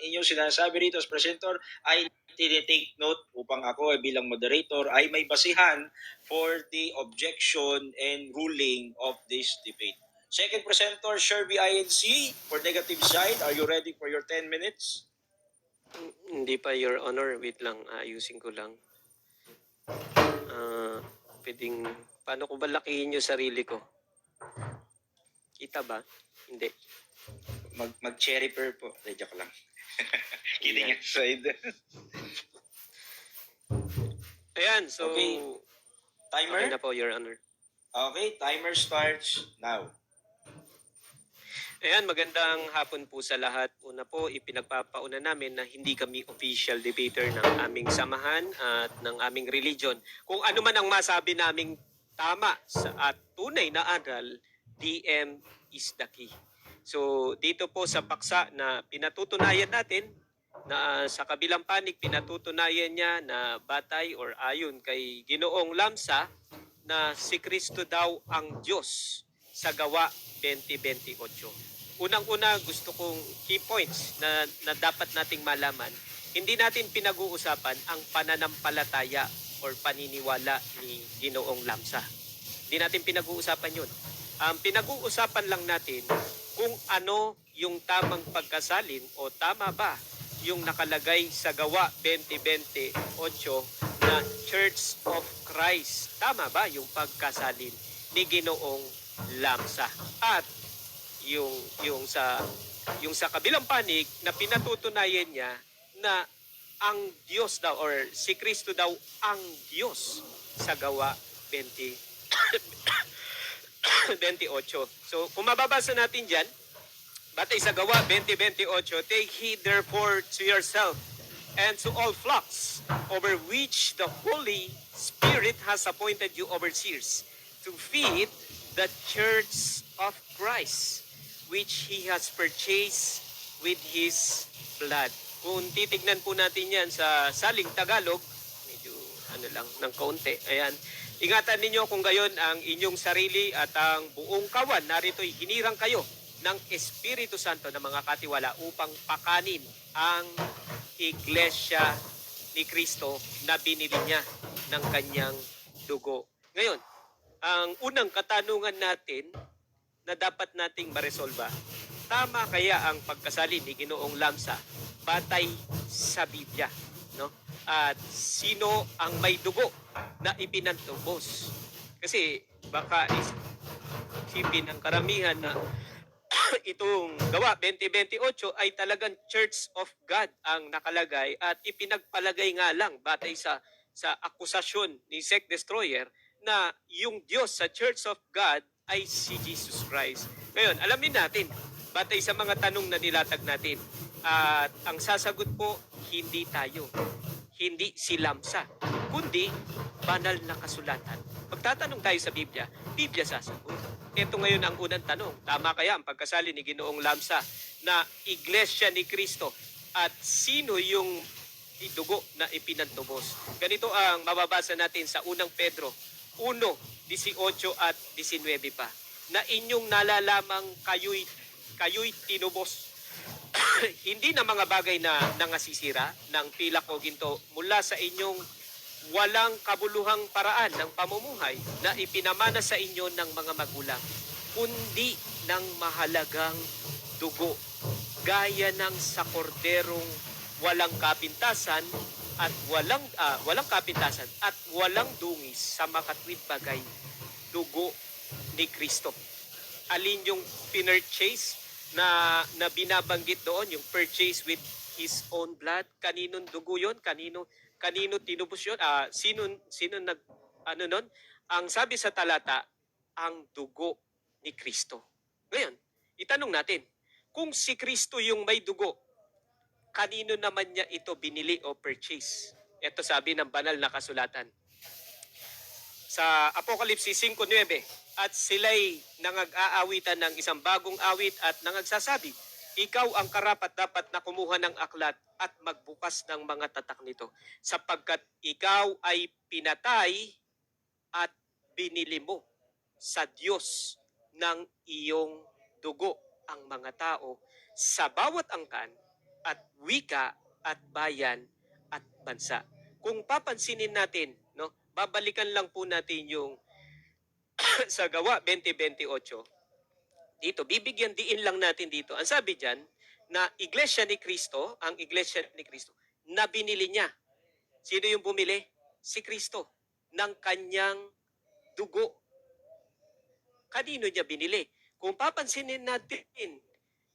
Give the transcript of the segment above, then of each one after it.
inyong sinasabi rito as presenter ay tinitake note upang ako bilang moderator ay may basihan for the objection and ruling of this debate. Second presenter, Sherby INC, for negative side. Are you ready for your 10 minutes? Hindi pa, Your Honor. Wait lang, ayusin ko lang. Pwedeng, paano ko ba lakihin yung sarili ko? Kita ba? Hindi. Mag-cherry pear po. Joke lang. Kidding Ayan. aside. Ayan, so... Okay. Timer? Okay na po, Your Honor. Okay, timer starts now. Ayan, magandang hapon po sa lahat. Una po, ipinagpapauna namin na hindi kami official debater ng aming samahan at ng aming religion. Kung ano man ang masabi naming tama at tunay na aral, DM is the key. So dito po sa paksa na pinatutunayan natin na sa kabilang panig pinatutunayan niya na batay or ayon kay Ginoong Lamsa na si Kristo daw ang Diyos sa Gawa 20:28. Unang-una, gusto kong key points na dapat nating malaman. Hindi natin pinag-uusapan ang pananampalataya or paniniwala ni Ginoong Lamsa. Hindi natin pinag-uusapan yun. Ang pinag-uusapan lang natin kung ano yung tamang pagkasalin o tama ba yung nakalagay sa Gawa 20:28 na Church of Christ. Tama ba yung pagkasalin ni Ginoong Lamsa? At yung sa kabilang panig na pinatutunayan niya na ang Diyos daw or si Kristo daw ang Diyos sa Gawa 20:28. So kung mababasa natin diyan, batay sa Gawa 20:28, take heed therefore to yourself and to all flocks over which the Holy Spirit has appointed you overseers to feed the church of Christ, which He has purchased with His blood. Kung titignan po natin yan sa saling Tagalog, medyo lang ng kaunti. Ayan. Ingatan ninyo kung gayon ang inyong sarili at ang buong kawan. Narito'y hinirang kayo ng Espiritu Santo ng mga katiwala upang pakanin ang Iglesia ni Kristo na binili niya ng kanyang dugo. Ngayon, ang unang katanungan natin na dapat nating maresolba, tama kaya ang pagkasalin ni Ginoong Lamsa batay sa Biblia, no? At sino ang may dugo na ipinantubos? Kasi baka isipin ng karamihan na itong Gawa 20:28 ay talagang Church of God ang nakalagay at ipinagpalagay nga lang batay sa akusasyon ni Sect Destroyer na yung Diyos sa Church of God ay si Jesus Christ. Ngayon, alamin natin, batay sa mga tanong na nilatag natin, at ang sasagot po, hindi tayo, hindi si Lamsa, kundi banal na kasulatan. Pagtatanong tayo sa Biblia, Biblia sasagot. Ito ngayon ang unang tanong, tama kaya ang pagkasali ni Ginoong Lamsa na Iglesia ni Kristo at sino yung dugo na ipinantubos? Ganito ang mababasa natin sa unang Pedro 1:18 at 19 pa, na inyong nalalamang kayo'y tinubos hindi na mga bagay na nangasisira ng pilak o ginto mula sa inyong walang kabuluhang paraan ng pamumuhay na ipinamana sa inyo ng mga magulang, kundi ng mahalagang dugo, gaya ng sa korderong walang kapintasan at walang kapintasan at walang dungis sa makatwid bagay, dugo ni Kristo. Alin yung purchase na binabanggit doon, yung purchase with His own blood? Kaninong dugo yun? Kanino tinubos yun? Sino nag nun? Ang sabi sa talata, ang dugo ni Kristo. Ngayon, itanong natin, kung si Kristo yung may dugo, kanino naman niya ito binili o purchase? Ito sabi ng banal na kasulatan. Sa Apocalypse 5:9, at sila'y nangag-aawitan ng isang bagong awit at nangagsasabi, ikaw ang karapat-dapat na kumuha ng aklat at magbukas ng mga tatak nito, sapagkat ikaw ay pinatay at binili mo sa Diyos ng iyong dugo ang mga tao sa bawat angkan at wika at bayan at bansa. Kung papansinin natin, no, babalikan lang po natin yung sa Gawa 20:28. Dito, bibigyan diin lang natin dito. Ang sabi diyan na Iglesia ni Cristo, ang Iglesia ni Cristo, na binili niya. Sino yung bumili? Si Kristo ng kanyang dugo. Kanino niya binili? Kung papansinin natin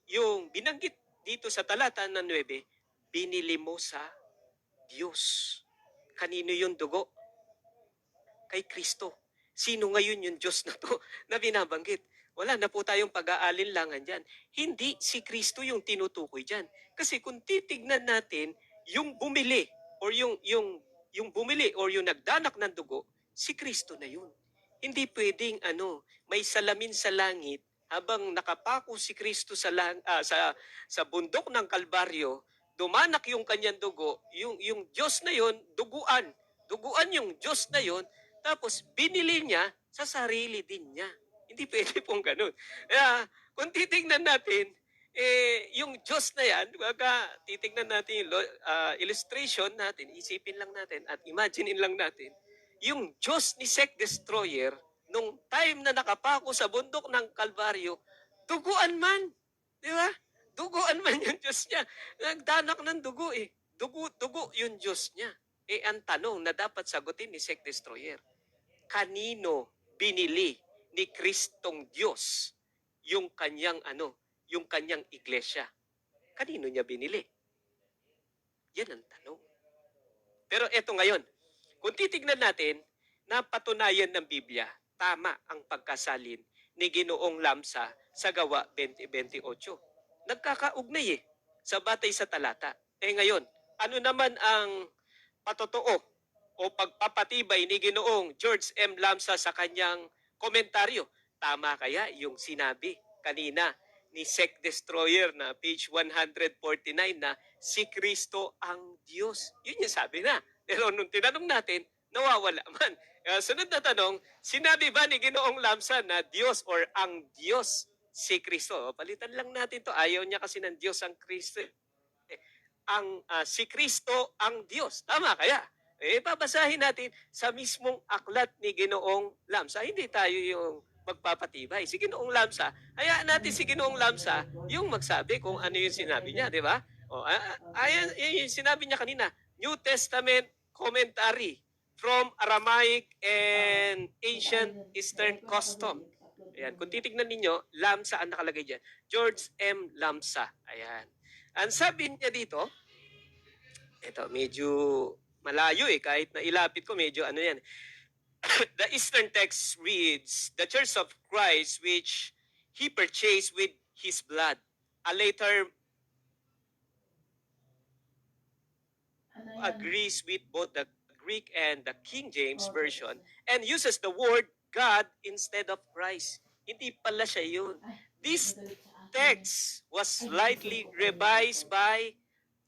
yung binanggit dito sa talata ng 9, binili mo sa Diyos. Kanino yung dugo? Kay Kristo. Sino ngayon yung Diyos na to na binabanggit? Wala na po tayong pag-aalinlangan dyan. Hindi si Kristo yung tinutukoy dyan. Kasi kung titignan natin, yung bumili or yung bumili or yung nagdanak ng dugo, si Kristo na yun. Hindi pwedeng may salamin sa langit habang nakapako si Kristo sa bundok ng Kalbaryo, dumanak yung kanyang dugo, yung Diyos na yun, duguan. Duguan yung Diyos na yun, tapos binili niya sa sarili din niya. Hindi pwede pong ganun. Kaya kung titingnan natin, yung Diyos na yan, titingnan natin yung illustration natin, isipin lang natin at imaginein lang natin, yung Diyos ni Sek Destroyer, nung time na nakapako sa bundok ng Kalbaryo, duguan man. Di ba? Duguan man yung Diyos niya. Nagdanak ng dugo eh. Dugo yung Diyos niya. Ang tanong na dapat sagutin ni Sek Destroyer, kanino binili ni Kristong Diyos yung kanyang yung kanyang iglesia? Kanino niya binili? Yan ang tanong. Pero eto ngayon, kung titignan natin, napatunayan ng Biblia, tama ang pagkasalin ni Ginoong Lamsa sa Gawa 20:28. Nagkakaugnay sa batay sa talata. Ngayon, ano naman ang patotoo o pagpapatibay ni Ginoong George M. Lamsa sa kanyang komentaryo? Tama kaya yung sinabi kanina ni Sek Destroyer na page 149 na si Kristo ang Diyos? Yun yung sabi na. Pero nung tinanong natin, nawawala man. Sunod na tanong, sinabi ba ni Ginoong Lamsa na Diyos or ang Diyos si Kristo? Palitan lang natin to. Ayaw niya kasi ng Diyos ang Kristo. Si Kristo ang Diyos. Tama kaya? Babasahin natin sa mismong aklat ni Ginoong Lamsa. Hindi tayo yung magpapatibay. Si Ginoong Lamsa, hayaan natin si Ginoong Lamsa yung magsabi kung ano yung sinabi niya, di ba? Ayan yung sinabi niya kanina, New Testament commentary from Aramaic and Ancient Eastern custom. Ayan, kung titignan ninyo, Lamsa ang nakalagay dyan. George M. Lamsa. Ayan. Ang sabi niya dito, ito, medyo malayo kahit na ilapit ko, medyo yan. The Eastern text reads, the Church of Christ which he purchased with his blood. A later agrees with both the Greek and the King James Version and uses the word God instead of Christ. Hindi pala siya yun. This text was slightly revised by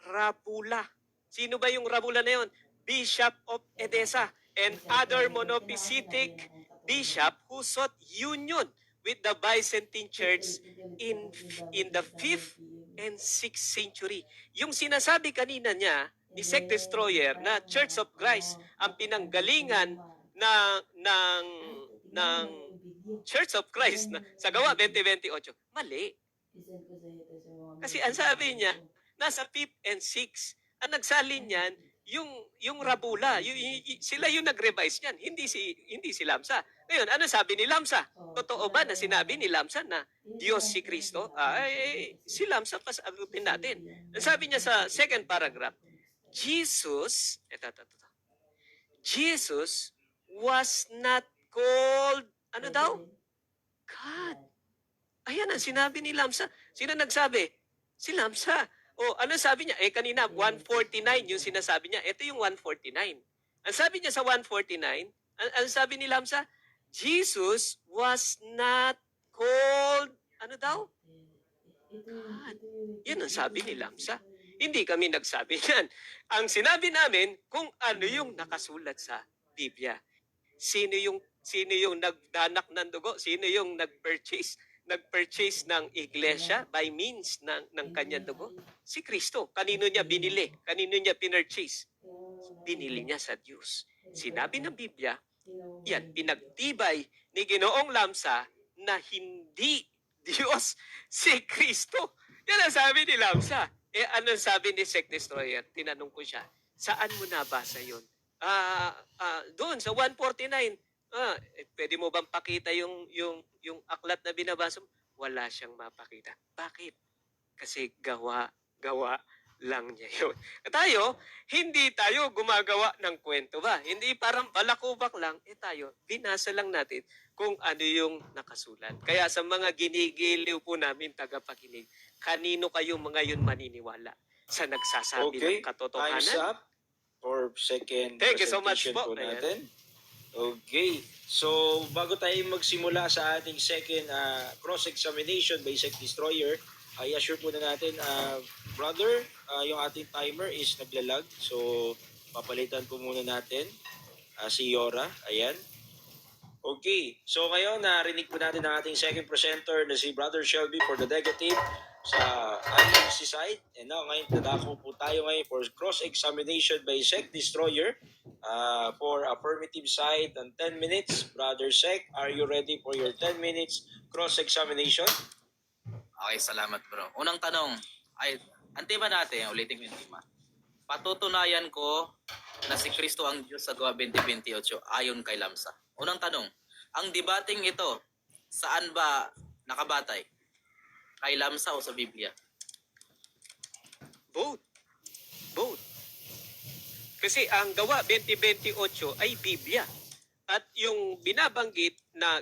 Rapula. Sino ba yung Rapula na yun? Bishop of Edessa and other monophysitic bishop who sought union with the Byzantine Church in the 5th and 6th century. Yung sinasabi kanina niya ni Sek Destroyer na Church of Christ ang pinanggalingan ng Church of Christ na sa Gawa 20:28, mali. Kasi ang sabi niya, nasa 5th and 6th, ang nagsalin niyan, yung Rapula, sila yung nag-revise niyan, hindi si Lamsa. Ngayon, ano sabi ni Lamsa? Totoo ba na sinabi ni Lamsa na Diyos si Kristo? Si Lamsa, pasagutin natin. Ang sabi niya sa second paragraph, Jesus was not called, ano daw? God. Ayan ang sinabi ni Lamsa. Sino nagsabi? Si Lamsa. Ano sabi niya? Kanina, 149 yung sinasabi niya. Ito yung 149. Ang sabi niya sa 149, ang sabi ni Lamsa, Jesus was not called, ano daw? God. Yan ang sabi ni Lamsa. Hindi kami nagsabi yan. Ang sinabi namin kung ano yung nakasulat sa Biblia. Sino yung nagdanak ng dugo? Sino yung nag-purchase nag-purchase ng iglesia by means ng kanyang dugo? Si Kristo. Kanino niya binili? Kanino niya pinurchase? Binili niya sa Diyos. Sinabi ng Biblia, yan, pinagtibay ni Ginoong Lamsa na hindi Diyos si Kristo. Yan ang sabi ni Lamsa. Anong sabi ni Sect Destroyer? Tinanong ko siya, saan mo nabasa yun? Doon sa 149. Pwede mo bang pakita yung aklat na binabasa mo? Wala siyang mapakita. Bakit? Kasi gawa lang niya yun. Tayo, hindi tayo gumagawa ng kwento ba? Hindi parang balakubak lang. Tayo, binasa lang natin kung ano yung nakasulat. Kaya sa mga ginigiliw po namin tagapakinig, kanino kayo mga yun maniniwala? Sa nagsasabi Okay, ng time's katotohanan? up for second Thank you so much presentation po. po natin. Okay. So, bago tayo magsimula sa ating second cross-examination by Sect Destroyer, ay assure po na natin, brother, yung ating timer is naglalag. So, papalitan po muna natin si Yora. Ayan. Okay. So, ngayon, narinig po natin ang ating second presenter na si Brother Shelby for the negative sa IMC side. And now, ngayon, dadako po tayo ngayon for cross-examination by Sect Destroyer for affirmative side on 10 minutes. Brother Sec, are you ready for your 10 minutes cross-examination? Okay, salamat bro. Unang tanong, ay, ang tema natin, ulitin ko yung tema. Patutunayan ko na si Kristo ang Diyos sa Gawa 20:28 ayon kay Lamsa. Unang tanong, ang debating ito, saan ba nakabatay? Kay Lamsa o sa Biblia? Both. Both. Kasi ang Gawa 20:28 ay Biblia. At yung binabanggit na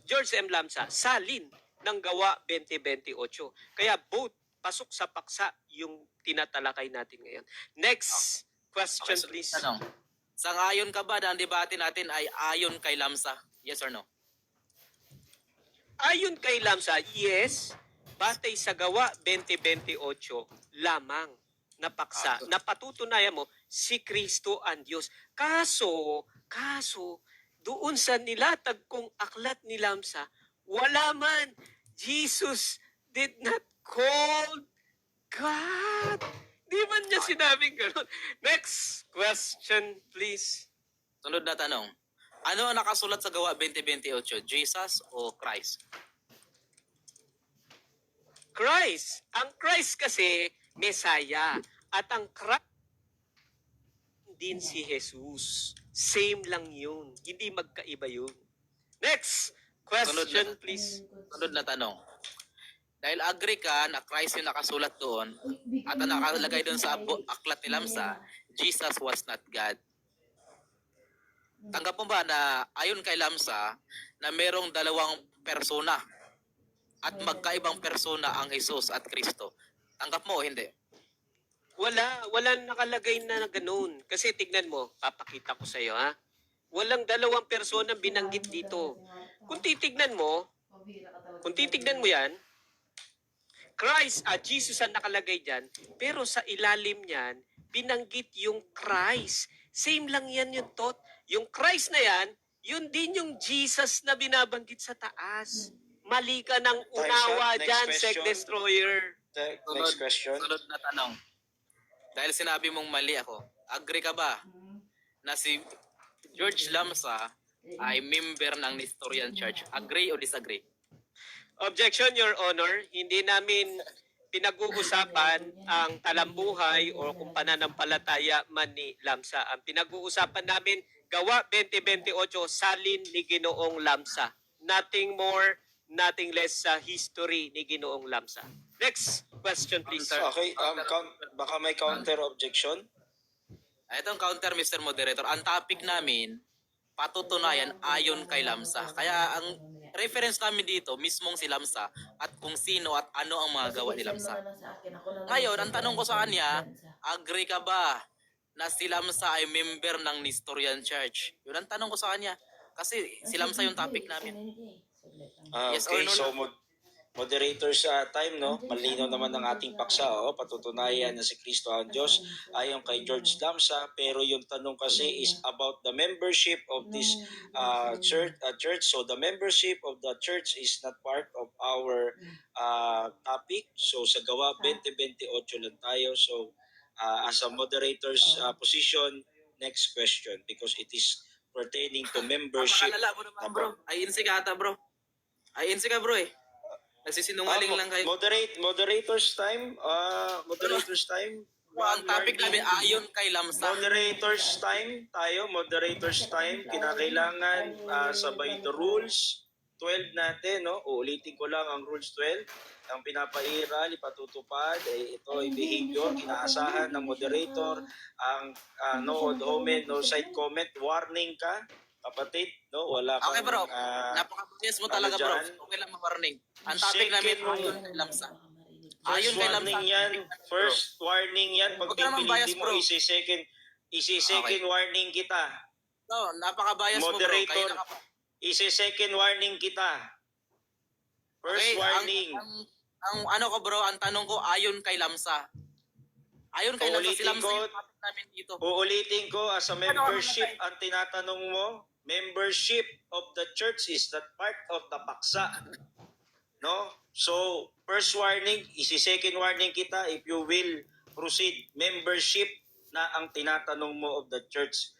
George M. Lamsa, salin ng Gawa 20:28. Kaya both pasok sa paksa yung tinatalakay natin ngayon. Next question, Okay, so, please. tanong, sang-ayon ka ba na ang debate natin ay ayon kay Lamsa? Yes or no? Ayon kay Lamsa, yes, batay sa Gawa 20:28 lamang na paksa na patutunayan mo si Kristo ang Diyos. Kaso, doon sa nilatag kong aklat ni Lamsa, wala man. Jesus did not call God. Di man niya sinabing gano'n. Next question, please. Sunod na tanong, ano ang nakasulat sa Gawa 20:28? Jesus o Christ? Christ. Ang Christ kasi, Messiah. At ang Christ din si Jesus. Same lang yun. Hindi magkaiba yun. Next question, please. Sunod na tanong, dahil agree ka na Christ yung nakasulat doon at ang nakalagay doon sa aklat ni Lamsa, Jesus was not God. Tanggap mo ba na ayon kay Lamsa na merong dalawang persona at magkaibang persona ang Jesus at Kristo? Tanggap mo o hindi? Wala nakalagay na ganun. Kasi tignan mo, papakita ko sa iyo ha. Walang dalawang persona binanggit dito. Kung titignan mo yan, Christ at Jesus ang nakalagay dyan, pero sa ilalim niyan, binanggit yung Christ. Same lang yan yung thought. Yung Christ na yan, yun din yung Jesus na binabanggit sa taas. Mali ka ng unawa Next dyan, question. Sect Destroyer. Next question. Sunod na tanong. Dahil sinabi mong mali ako, agree ka ba na si George Lamsa ay member ng Nestorian Church? Agree o disagree? Objection, Your Honor. Hindi namin pinag-uusapan ang talambuhay o kung pananampalataya man ni Lamsa. Ang pinag-uusapan namin, Gawa 20:28, salin ni Ginoong Lamsa. Nothing more, nothing less sa history ni Ginoong Lamsa. Next question, please. Okay, baka may counter objection. Itong counter, Mr. Moderator. Ang topic namin, patutunayan ayon kay Lamsa. Kaya ang reference namin dito, mismong si Lamsa at kung sino at ano ang mga gawa ni Lamsa. Ngayon, ang tanong ko sa kanya, agree ka ba na si Lamsa ay member ng Nestorian Church? Yun ang tanong ko sa kanya. Kasi si Lamsa yung topic namin. Yes or Okay, no? so Moderators time, no? Malinaw naman ng ating paksa, patutunayan na si Kristo ang Diyos ayon kay George Damsa, pero yung tanong kasi is about the membership of this church. So the membership of the church is not part of our topic. So sa gawa 2028 lang tayo. So as a moderator's position, next question because it is pertaining to membership. Napakalala mo naman, bro. INC ka ata, bro. INC ka, bro, eh. Nagsisinungaling lang kayo. Moderators time. Moderators time. Ang topic namin, ayon kay Lamsa. Moderators time tayo. Moderators time. Kinakailangan sabay the rules. 12 natin, no? Uulitin ko lang ang rules 12. Ang pinapairal, ipatutupad, ito ay behavior, inaasahan ng moderator, ang no odd omen, no side comment, warning ka, kapatid, no? Wala kang... Okay, bro. Napaka-bias mo talaga, bro. dyan. Okay lang ma-warning. Ang topic namin, ayon kay Lamsa. Ayon kay Lamsa. First warning yan. Pag Huwag ka naman bias, pipilitin mo, bro. isi-second warning kita. No, napaka-bias mo, bro. Moderator, Kaya na ka pa. isi-second warning kita. First Okay, warning. ang ano ko, bro, ang tanong ko, ayon kay Lamsa. Ayon kay Lamsa, si Uulitin Lamsa ko. yung topic namin dito. Uulitin ko, as a membership, ang tinatanong mo, membership of the church is that part of the paksa. No? So, first warning, isi-second warning kita if you will proceed. Membership na ang tinatanong mo of the church.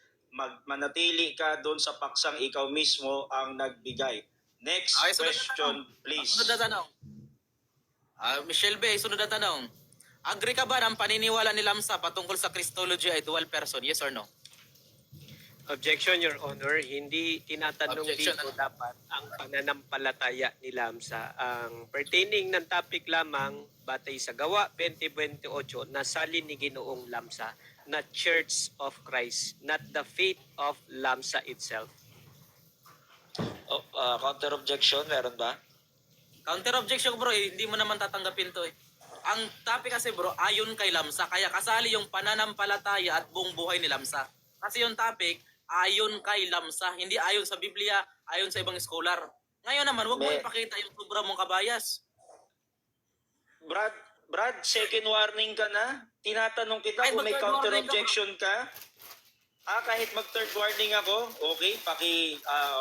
Manatili ka doon sa paksang ikaw mismo ang nagbigay. Next Okay, sunod na question, tanong. please. Sunod na tanong. Michelle Bay, sunod na tanong. Agree ka ba ng paniniwala ni Lamsa patungkol sa Christology ay dual person? Yes or no? Objection, Your Honor. Hindi tinatanong Objection. dito dapat ang pananampalataya ni Lamsa. Ang pertaining ng topic lamang batay sa gawa 2028 na salin ni Ginoong Lamsa na Church of Christ, not the faith of Lamsa itself. Counter objection, meron ba? Counter objection, bro, hindi mo naman tatanggapin to, eh. Ang topic kasi, bro, ayon kay Lamsa, kaya kasali yung pananampalataya at buong buhay ni Lamsa. Kasi yung topic, ayon kay Lamsa, hindi ayon sa Biblia, ayon sa ibang scholar. Ngayon naman, wag mo ipakita yung sobra mong kabayas. Brad, second warning ka na? Tinatanong kita Kahit kung may mag-third counter warning ka, objection ka? Kahit mag-third warning ako, okay,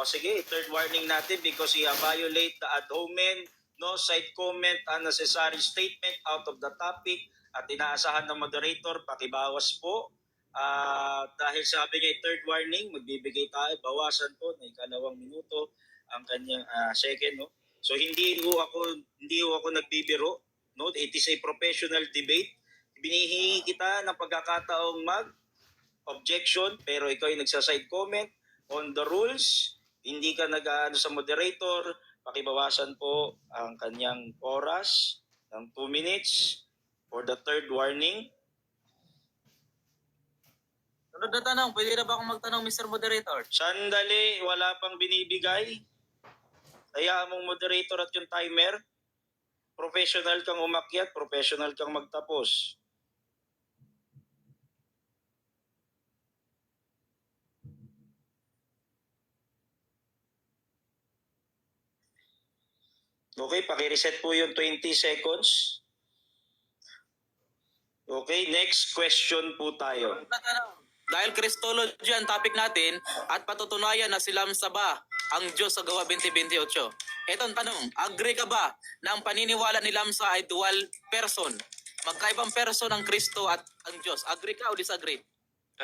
sige, third warning natin because you violate the ad hominem, no side comment, unnecessary statement out of the topic, at inaasahan ng moderator, pakibawas po. Dahil sabi niya third warning, magbibigay tayo, bawasan po na ikalawang minuto ang kanyang second, no? So hindi ho ako nagbibiro, no? It is a professional debate. Binihingi kita ng pagkakataong objection, pero ikaw ay nagsa-side comment on the rules, hindi ka nag-aano sa moderator, pakibawasan po ang kanyang oras ng 2 minutes for the third warning. Sunod na tanong, pwede na ba akong magtanong, Mr. Moderator? Sandali, wala pang binibigay. Hayaan mong moderator at yung timer. Professional kang umakyat, professional kang magtapos. Okay, paki-reset po yung 20 seconds. Okay, next question po tayo. Dahil Christology ang topic natin at patutunayan na si Lamsa ba ang Diyos sa gawa 2028. Ito ang tanong, agree ka ba na ang paniniwala ni Lamsa ay dual person? Magkaibang person ang Kristo at ang Diyos. Agree ka o disagree?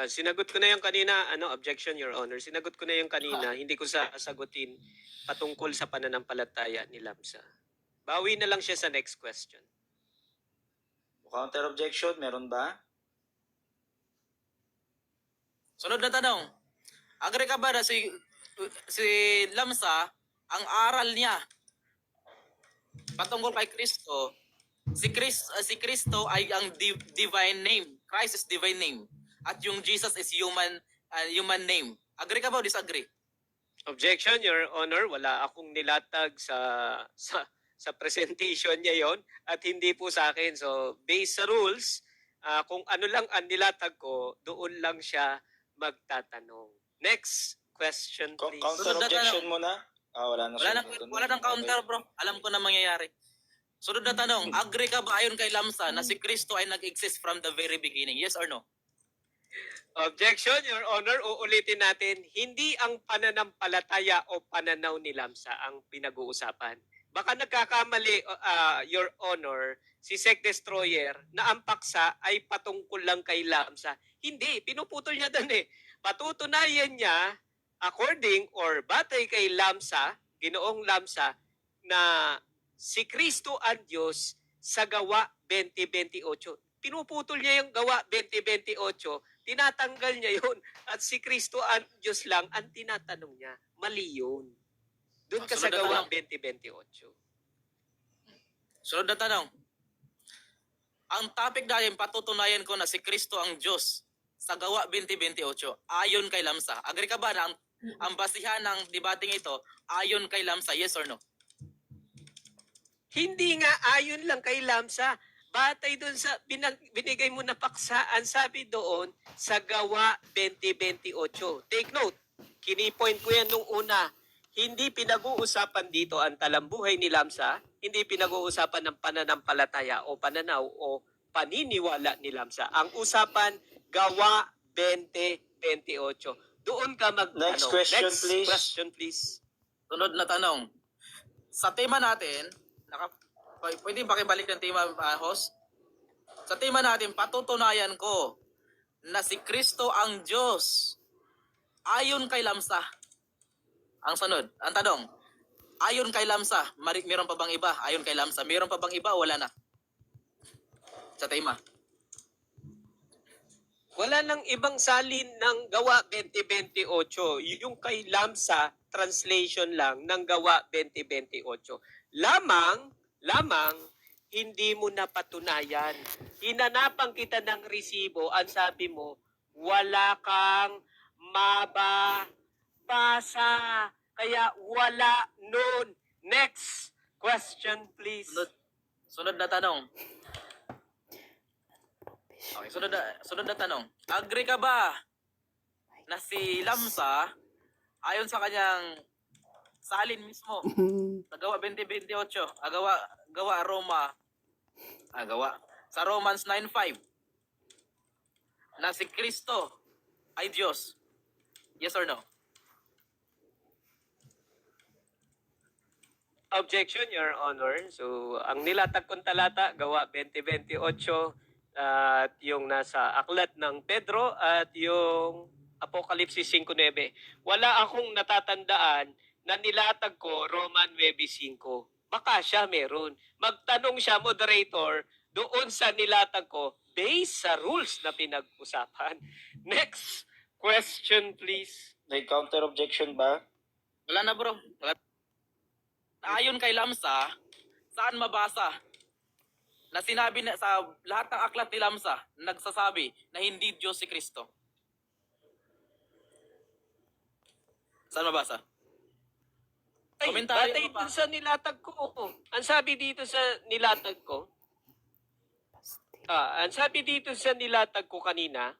Sinagot ko na yung kanina, objection, Your Honor. Sinagot ko na yung kanina, hindi ko sasagutin patungkol sa pananampalataya ni Lamsa. Bawi na lang siya sa next question. Counter objection, meron ba? Sunod na tanong, agree ka ba na si Lamsa, ang aral niya patungkol kay Kristo, si Kristo ay ang divine name. Christ is divine name. At yung Jesus is human name. Agree ka ba o disagree? Objection, Your Honor. Wala akong nilatag sa presentation niya yon at hindi po sa akin. So, based sa rules, kung ano lang ang nilatag ko, doon lang siya magtatanong. Next question, please. Counter objection mo na? Wala na. Wala nang counter, bro. Alam ko na mangyayari. Sunod na tanong, agree ka ba ayon kay Lamsa na si Kristo ay nag-exist from the very beginning? Yes or no? Objection, Your Honor. Uulitin natin, hindi ang pananampalataya o pananaw ni Lamsa ang pinag-uusapan. Baka nagkakamali, Your Honor, si Sec Destroyer na ang paksa ay patungkol lang kay Lamsa. Hindi, pinuputol niya doon eh. Patutunayan niya, according or batay kay Lamsa, Ginoong Lamsa, na si Kristo ang Diyos sa gawa 20:28. Pinuputol niya yung gawa 20:28, tinatanggal niya yun. At si Kristo ang Diyos lang ang tinatanong niya. Mali yun. Doon ka sa Sunod na gawa tanong. 20:28. Sunod na tanong. Ang topic natin, patutunayan ko na si Kristo ang Diyos sa gawa 20:28 ayon kay Lamsa. Agree ka ba na ang basihan ng debating ito ayon kay Lamsa? Yes or no? Hindi nga ayon lang kay Lamsa. Batay doon sa binigay mo na paksaan, sabi doon sa gawa 20:28. Take note, kinipoint ko yan nung una. Hindi pinag-uusapan dito ang talambuhay ni Lamsa, hindi pinag-uusapan ng pananampalataya o pananaw o paniniwala ni Lamsa. Ang usapan, gawa 20:28. Doon ka Next question, please. Question, please. Sunod na tanong. Sa tema natin, pwede pakibalik ng tema, host? Sa tema natin, patutunayan ko na si Kristo ang Diyos ayon kay Lamsa. Ang sunod, ang tanong, ayon kay Lamsa, meron pa bang iba? Ayon kay Lamsa, meron pa bang iba o wala na? Sa tema. Wala nang ibang salin ng gawa 20:28. Yung kay Lamsa, translation lang ng gawa 20:28. Lamang, hindi mo napatunayan. Hinanapan kita ng resibo, ang sabi mo, wala kang mababasa. Kaya wala nun. Next question, please. Sunod na tanong. Okay, sunod na tanong. Agree ka ba na si Lamsa, ayon sa kanyang salin mismo, sa gawa 20:28, sa Romans 9:5, na si Kristo ay Diyos? Yes or no? Objection, Your Honor. So, ang nilatag kong talata, gawa 20:28, at yung nasa aklat ng Pedro at yung Apokalipsis 5:9. Wala akong natatandaan na nilatag ko Roman 9:5. Baka siya meron. Magtanong siya, moderator, doon sa nilatag ko based sa rules na pinag-usapan. Next question, please. May counter objection ba? Wala na bro. Wala. Ayon kay Lamsa, saan mabasa na sinabi na sa lahat ng aklat ni Lamsa, nagsasabi na hindi Diyos si Kristo? Saan mabasa? Ay, Komentaryo batay mo pa. dun sa nilatag ko. Ang sabi dito sa nilatag ko, ang sabi dito sa nilatag ko kanina,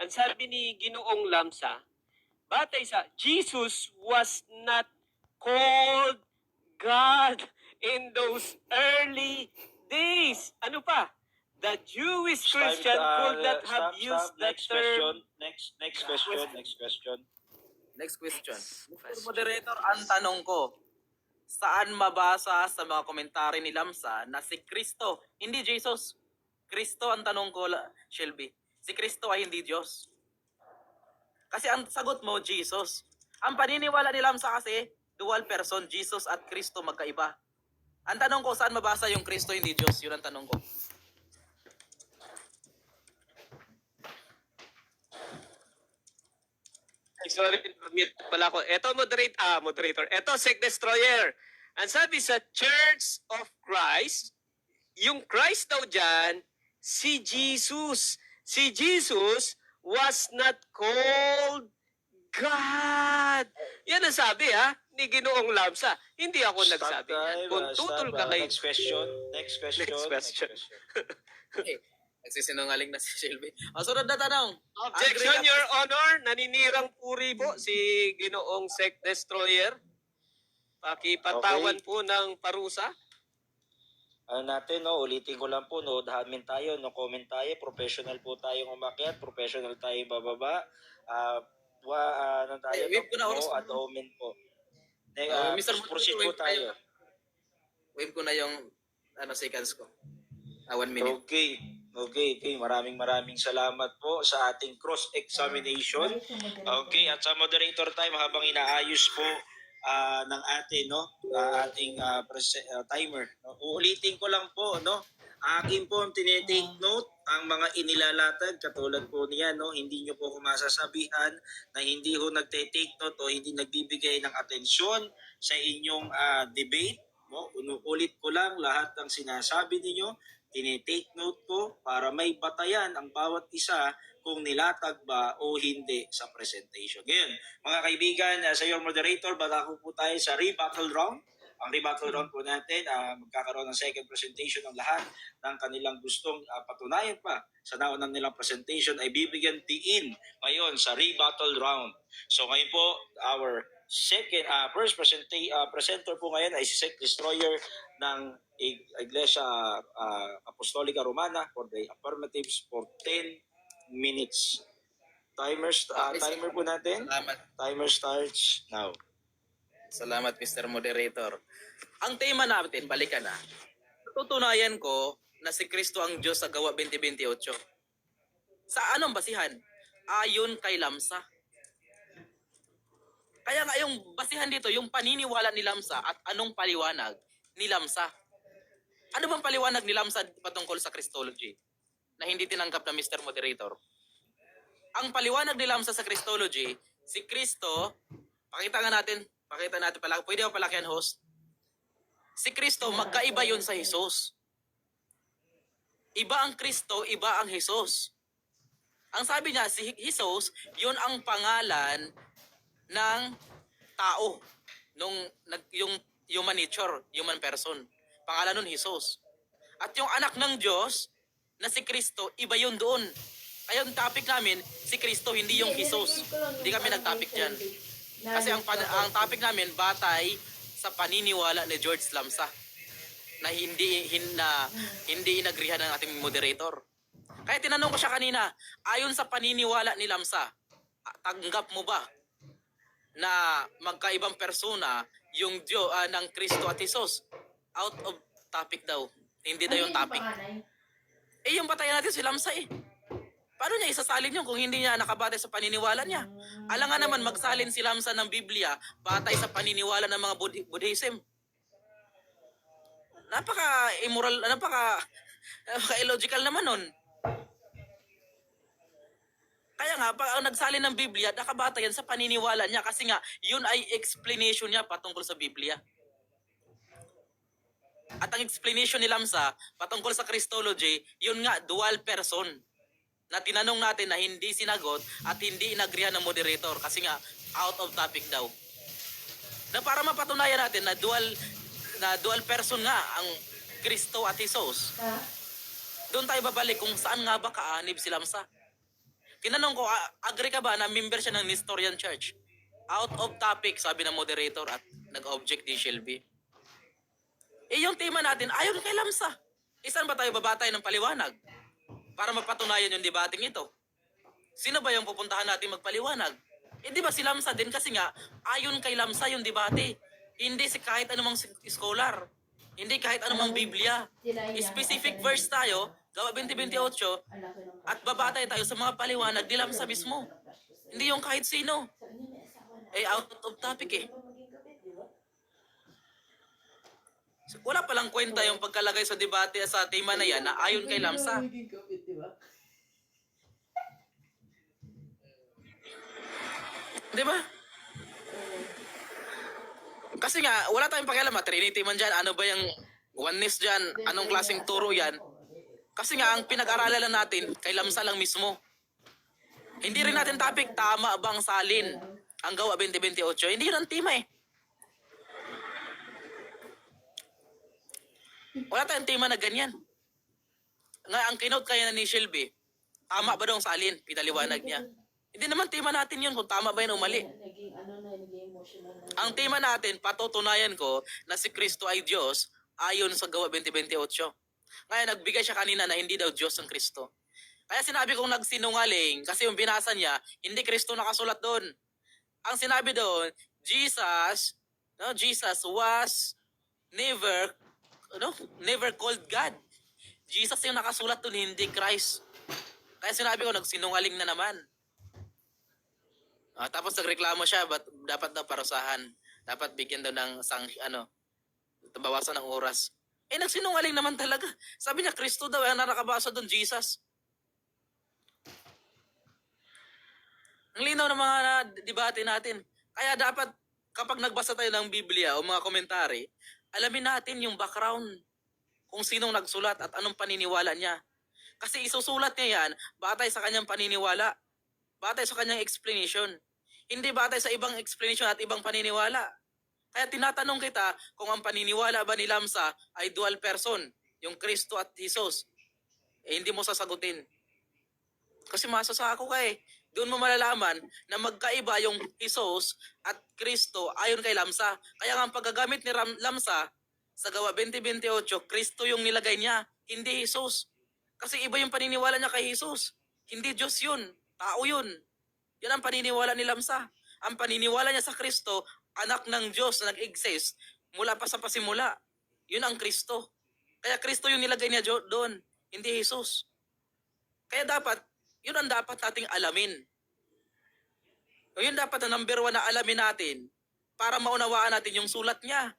ang sabi ni Ginoong Lamsa, batay sa Jesus was not called God in those early days. Ano pa? The Jewish Christian could not have used the Next term. question. Next question. Next question. Mr. Moderator, ang tanong ko, saan mabasa sa mga komentary ni Lamsa na si Kristo, hindi Jesus? Kristo ang tanong ko, Shelby. Si Kristo ay hindi Diyos. Kasi ang sagot mo, Jesus. Ang paniniwala ni Lamsa kasi, dual person, Jesus at Kristo magkaiba. Ang tanong ko, saan mabasa yung Kristo hindi Diyos? Yun ang tanong ko. Ay, sorry, mute pala ako. Ito, moderator. Ito, Sec Destroyer. Ang sabi sa Church of Christ, yung Christ daw dyan, si Jesus. Si Jesus was not called God. Yan ang sabi, ni Ginoong Lamsa. Hindi ako nagsabi yan. Kung tutol ka kay... Next question. Okay. Nagsisinungaling na si Shelby. Ang sunod na tanong. Objection, Agree ka- Your Honor. Naninirang puri po si Ginoong Sec Destroyer. Pakipatawan po ng parusa. ano natin, no, ulitin ko lang po, no, dahamin tayo, no, comment tayo, professional po tayong umakyat, professional tayong bababa, ano tayo, no, Wave ko na oras. no, ad omen po. Mr. Proceed Moderator, po tayo. Wave ko na yung seconds ko. 1 minute. Okay. Okay. Maraming salamat po sa ating cross-examination. Okay, at sa moderator time habang inaayos po ng atin, no, ating timer. No? Uulitin ko lang po, no. Akin po tinitake note ang mga inilalatag katulad po niya, no. Hindi niyo po kumasasabihan na hindi ho nagte-take note o hindi nagbibigay ng atensyon sa inyong debate, no. Unuulit ko lang lahat ng sinasabi niyo. Tinitake note ko para may batayan ang bawat isa kung nilatag ba o hindi sa presentation. Ngayon, mga kaibigan, sa your moderator, batako po tayo sa rebuttal round. Ang rebuttal round po natin, magkakaroon ng second presentation ng lahat ng kanilang gustong patunayan pa sa naunang nilang presentation ay bibigyan diin ngayon sa rebuttal round. So ngayon po, our first presenter po ngayon ay si Sec Destroyer ng Iglesia Apostolica Romana for the affirmatives for 10 minutes. Timer po natin. Salamat. Timer starts now. Salamat, Mr. Moderator. Ang tema natin, balikan na. Tutunayan ko na si Kristo ang Diyos sa Gawa 20:28. Sa anong basihan? Ayon kay Lamsa. Kaya nga yung basihan dito, yung paniniwala ni Lamsa at anong paliwanag ni Lamsa. Ano bang paliwanag ni Lamsa patungkol sa Christology na hindi tinanggap na Mr. Moderator? Ang paliwanag ni Lamsa sa Christology, si Kristo, pakita natin pala, pwede ba palakihan, host? Si Kristo, magkaiba yun sa Jesus. Iba ang Kristo, iba ang Jesus. Ang sabi niya, si Jesus, yun ang pangalan ng tao, yung human nature, human person. Pangalan nun, Jesus. At yung anak ng Diyos, na si Kristo, iba yun doon. Kaya yung topic namin, si Kristo, hindi yung Jesus. Hindi kami nag-topic dyan. Kasi ang topic namin, batay sa paniniwala ni George Lamsa na hindi inagrihan ng ating moderator. Kaya tinanong ko siya kanina, ayon sa paniniwala ni Lamsa, tanggap mo ba na magkaibang persona yung Diyos ng Kristo at Jesus? Out of topic daw. Hindi daw yung topic. Yung batayan natin si Lamsa eh. Paano niya isasalin yun kung hindi niya nakabatay sa paniniwala niya? Alam nga naman magsalin si Lamsa ng Biblia batay sa paniniwala ng mga Buddhism. Napaka-immoral, napaka-illogical naman nun. Kaya nga, pag nagsalin ng Biblia, nakabatay yan sa paniniwala niya kasi nga, yun ay explanation niya patungkol sa Biblia. At ang explanation ni Lamsa patungkol sa Christology, yun nga, dual person. Na tinanong natin na hindi sinagot at hindi inagrihan ng moderator kasi nga, out of topic daw. Na para mapatunayan natin na dual person nga ang Kristo at Jesus. Doon tayo babalik kung saan nga ba kaanib si Lamsa. Tinanong ko, agree ka ba na member siya ng Nestorian Church? Out of topic, sabi ng moderator at nag-object di Shelby. Yung tema natin, ayon kay Lamsa. Saan ba tayo babatay ng paliwanag? Para mapatunayan yung debating ito. Sino ba yung pupuntahan natin magpaliwanag? Di ba si Lamsa din kasi nga, ayon kay Lamsa yung debate. Hindi si kahit anumang scholar. Hindi kahit anumang Biblia. Specific verse tayo, Gawa 20:28, at babatay tayo sa mga paliwanag ni Lamsa mismo. Hindi yung kahit sino. Out of topic eh. Wala palang kwenta yung pagkalagay sa debate sa tema na yan na ayon kay Lamsa. Di ba? Kasi nga, wala tayong pakialam, Trinity man dyan, ano ba yung oneness dyan, anong klaseng turo yan. Kasi nga, ang pinag-aralan lang natin, kay Lamsa lang mismo. Hindi rin natin topic, tama bang salin ang Gawa 20:28? Hindi yun ang tema eh. Wala tayong tema na ganyan. Nga, ang kinote kaya ni Shelby, tama ba daw ang salin? Pinaliwanag niya. Hindi naman tema natin yun kung tama ba yun o mali. Ang tema natin, patutunayan ko na si Kristo ay Diyos ayon sa gawa 20:28. Ngayon, nagbigay siya kanina na hindi daw Diyos ang Kristo. Kaya sinabi kong nagsinungaling kasi yung binasa niya, hindi Kristo nakasulat doon. Ang sinabi doon, Jesus was never, never called God. Jesus yung nakasulat doon, hindi Christ. Kaya sinabi ko, nagsinungaling na naman. Tapos nagreklamo siya, dapat daw parusahan. Dapat bigyan daw ng bawasan ng oras. Nagsinungaling naman talaga. Sabi niya, Kristo daw, ang nakabasa doon, Jesus. Ang linaw ng mga debate natin. Kaya dapat, kapag nagbasa tayo ng Biblia o mga komentary, alamin natin yung background. Kung sinong nagsulat at anong paniniwala niya. Kasi isusulat niya yan, batay sa kanyang paniniwala. Batay sa kanyang explanation. Hindi batay sa ibang explanation at ibang paniniwala. Kaya tinatanong kita kung ang paniniwala ba ni Lamsa ay dual person, yung Kristo at Jesus. Hindi mo sasagutin. Kasi masasako ka eh. Doon mo malalaman na magkaiba yung Jesus at Kristo ayon kay Lamsa. Kaya nga ang paggagamit ni Lamsa sa gawa 20:28, Kristo yung nilagay niya, hindi Jesus. Kasi iba yung paniniwala niya kay Jesus. Hindi Diyos yun. Tao yun. Yan ang paniniwala ni Lamsa. Ang paniniwala niya sa Kristo, anak ng Diyos na nag-exist mula pa sa pasimula. Yun ang Kristo. Kaya Kristo yung nilagay niya doon, hindi Jesus. Kaya dapat, yun ang dapat nating alamin. Yun dapat ang number 1 na alamin natin para maunawaan natin yung sulat niya.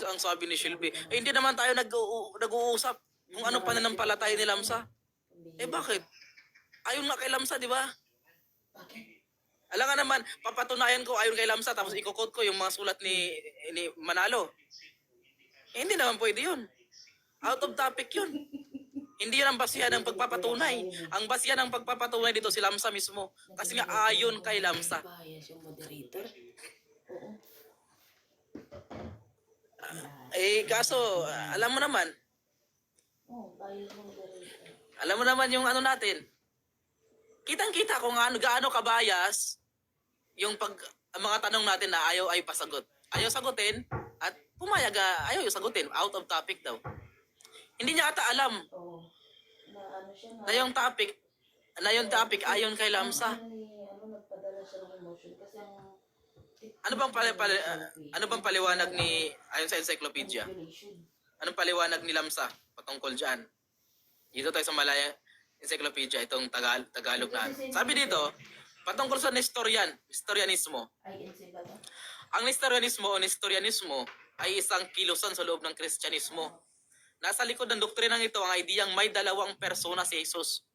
Ang sabi ni Shelby, hindi naman tayo nag-uusap kung ano pananampalataya ni Lamsa. Bakit? Ayon nga kay Lamsa, di ba? Alam nga naman, papatunayan ko ayon kay Lamsa tapos ikukot ko yung mga sulat ni Manalo. Hindi naman pwede yun. Out of topic yun. Hindi yan ang basihan ng pagpapatunay. Ang basihan ng pagpapatunay dito si Lamsa mismo. Kasi nga ayon kay Lamsa. Bias yung moderator. Oo. Kaso, alam mo naman. Bias yung moderator. Alam mo naman yung ano natin. Kitang-kita kung gaano kabayas yung ang mga tanong natin na ayaw ay pasagot. Ayaw sagutin at pumayag ayaw yung sagutin. Out of topic daw. Hindi niya ata alam Oo. Na ano siya na yung topic ayon kay Lamsa. Nagpadala siya ng emotion kasi ang Ano bang paliwanag ni ayon sa encyclopedia? manipulation. Anong paliwanag ni Lamsa patungkol diyan? Dito tayo sa Malaya Encyclopedia, itong Tagalog na. Sabi dito, patungkol sa Nestorianismo. INC ba to? Ang Nestorianismo ay isang kilusan sa loob ng Kristyanismo. Nasa likod ng doktrinang ito ang ideyang may dalawang persona si Jesus.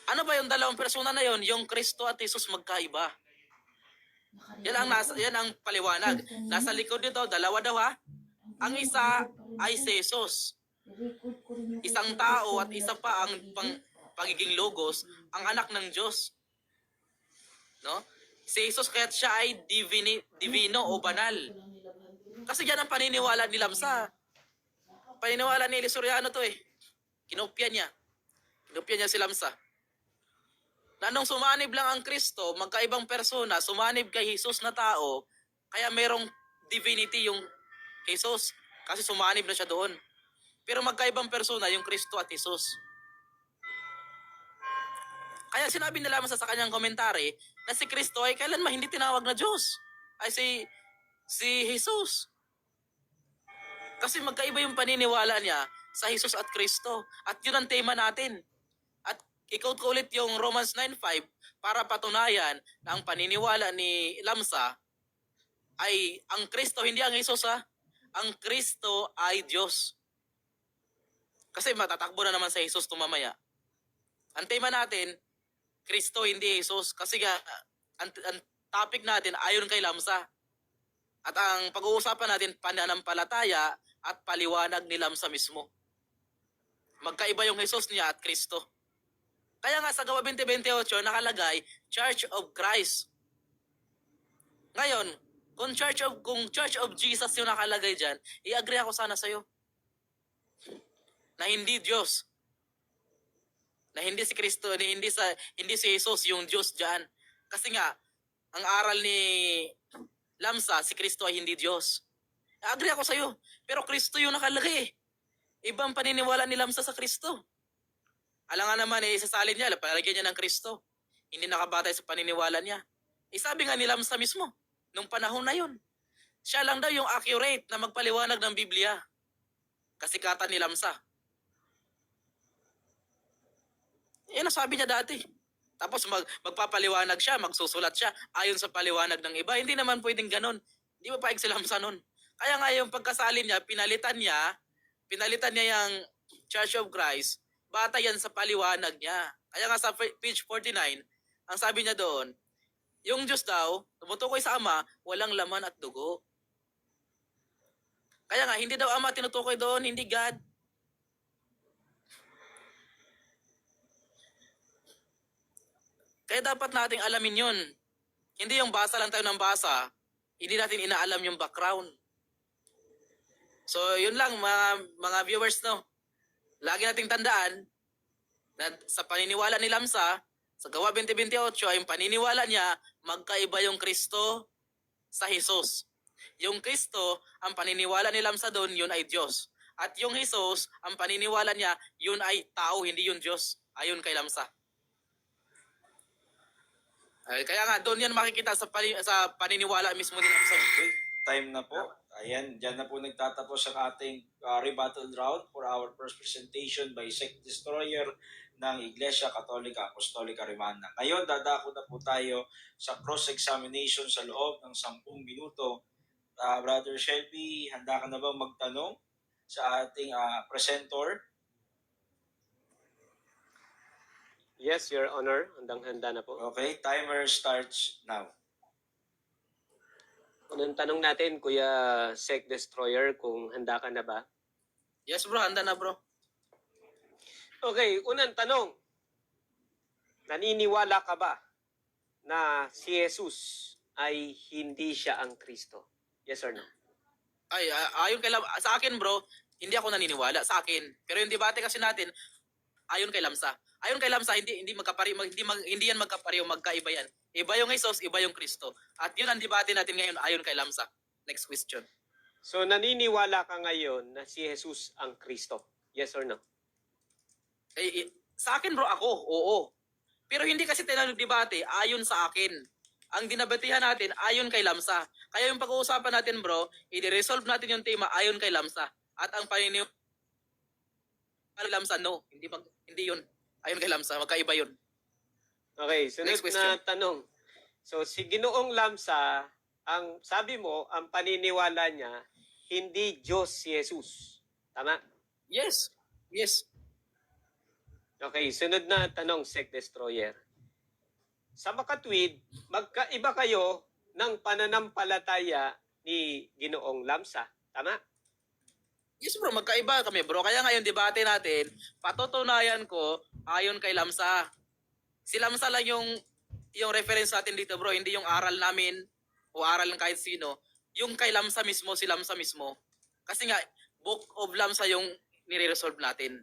Ano ba yung dalawang persona na yon? Yung Kristo at Jesus magkaiba. Yan ang paliwanag. Nasa likod nito, dalawa daw ha. Ang isa ay si Jesus. Isang tao at isa pa ang pagiging logos, ang anak ng Diyos. No? Si Jesus kaya't siya ay divino o banal. Kasi yan ang paniniwala ni Lamsa. Paniniwala ni Elisuriano to eh. Kinopya niya si Lamsa. Na nung sumanib lang ang Kristo, magkaibang persona, sumanib kay Jesus na tao, kaya merong divinity yung Jesus. Kasi sumanib na siya doon. Pero magkaibang persona yung Kristo at Jesus. Kaya sinabi nila sa kanyang komentary na si Kristo ay kailanman hindi tinawag na Diyos. Ay si Jesus. Kasi magkaiba yung paniniwala niya sa Jesus at Kristo. At yun ang tema natin. At i-quote ko ulit yung Romans 9:5 para patunayan na ang paniniwala ni Lamsa ay ang Kristo, hindi ang Jesus ha. Ang Kristo ay Diyos. Kasi matatakbo na naman sa Jesus tumamaya. Ang tema natin, Kristo hindi Jesus. Kasi ang topic natin ayon kay Lamsa. At ang pag-uusapan natin, pananampalataya at paliwanag ni Lamsa mismo. Magkaiba yung Jesus niya at Kristo. Kaya nga sa gawa 20:28 nakalagay, Church of Christ. Ngayon, kung Church of Jesus yung nakalagay dyan, i-agree ako sana sa'yo. Na hindi Diyos. Na hindi si Kristo, hindi si Jesus yung Diyos diyan. Kasi nga ang aral Lamsa, si Kristo ay hindi Diyos. Agree ako sa'yo. Pero Kristo yung nakalagay eh. Ibang paniniwala ni Lamsa sa Kristo. Alam nga naman eh, isasalin niya, palagyan niya ng Kristo. Hindi nakabatay sa paniniwala niya. Sabi nga ni Lamsa mismo, nung panahon na yun, siya lang daw yung accurate na magpaliwanag ng Biblia. Kasikatan ni Lamsa. Yan ang sabi niya dati. Tapos magpapaliwanag siya, magsusulat siya ayon sa paliwanag ng iba. Hindi naman pwedeng ganon. Hindi ba paig si Lamsa nun? Kaya nga yung pagkasalin niya, pinalitan niya yung Church of Christ, bata yan sa paliwanag niya. Kaya nga sa page 49, ang sabi niya doon, yung Diyos daw, tumutukoy sa Ama, walang laman at dugo. Kaya nga, hindi daw Ama tinutukoy doon, hindi God. Kaya dapat nating alamin yun. Hindi yung basa lang tayo ng basa, hindi natin inaalam yung background. So, yun lang mga viewers, no? Lagi nating tandaan na sa paniniwala ni Lamsa, sa Gawa 20:28, ay yung paniniwala niya, magkaiba yung Kristo sa Jesus. Yung Kristo, ang paniniwala ni Lamsa doon, yun ay Diyos. At yung Jesus, ang paniniwala niya, yun ay tao, hindi yun Diyos. Ayon kay Lamsa. Kaya nga, doon yan makikita sa paniniwala mismo ni Lamsa. Okay, time na po. Ayan, dyan na po nagtatapos ang ating rebuttal round for our first presentation by Sect Destroyer ng Iglesia Katolika Apostolika Rimana. Ngayon, dadako na po tayo sa cross-examination sa loob ng 10 minuto. Brother Shelby, handa ka na bang magtanong sa ating presenter? Yes, Your Honor. Handang-handa na po. Okay, timer starts now. Unang tanong natin, Kuya Sec Destroyer, kung handa ka na ba? Yes bro, handa na bro. Okay, unang tanong. Naniniwala ka ba na si Jesus ay hindi siya ang Kristo? Yes or no? Ay, ayon kay sa akin bro, hindi ako naniniwala sa akin. Pero yung debate kasi natin, ayon kay Lamsa. Ayon kay Lamsa, hindi yan magkapareho, magkaiba yan. Iba yung Jesus, iba yung Kristo. At yun ang debate natin ngayon ayon kay Lamsa. Next question. So naniniwala ka ngayon na si Jesus ang Kristo? Yes or no? Sa akin bro, ako, oo. Pero hindi kasi tayo nagdebate ayon sa akin. Ang dinabatehan natin ayon kay Lamsa. Kaya yung pag-uusapan natin bro, i-resolve natin yung tema ayon kay Lamsa. At ang paniniwala kay Lamsa, no. Hindi yun. Ayon kay Lamsa, magkaiba yun. Okay, sunod Next question. na tanong. So si Ginoong Lamsa, ang sabi mo, ang paniniwala niya, hindi Diyos si Jesus. Tama? Yes. Yes. Okay, sunod na tanong, Sec Destroyer. Sa makatwid, magkaiba kayo ng pananampalataya ni Ginoong Lamsa. Tama? Yes bro, magkaiba kami bro. Kaya ngayon debate natin, patutunayan ko ayon kay Lamsa. Si Lamsa lang yung reference natin dito bro, hindi yung aral namin o aral ng kahit sino. Yung kay Lamsa mismo, si Lamsa mismo. Kasi nga, Book of Lamsa yung nire-resolve natin.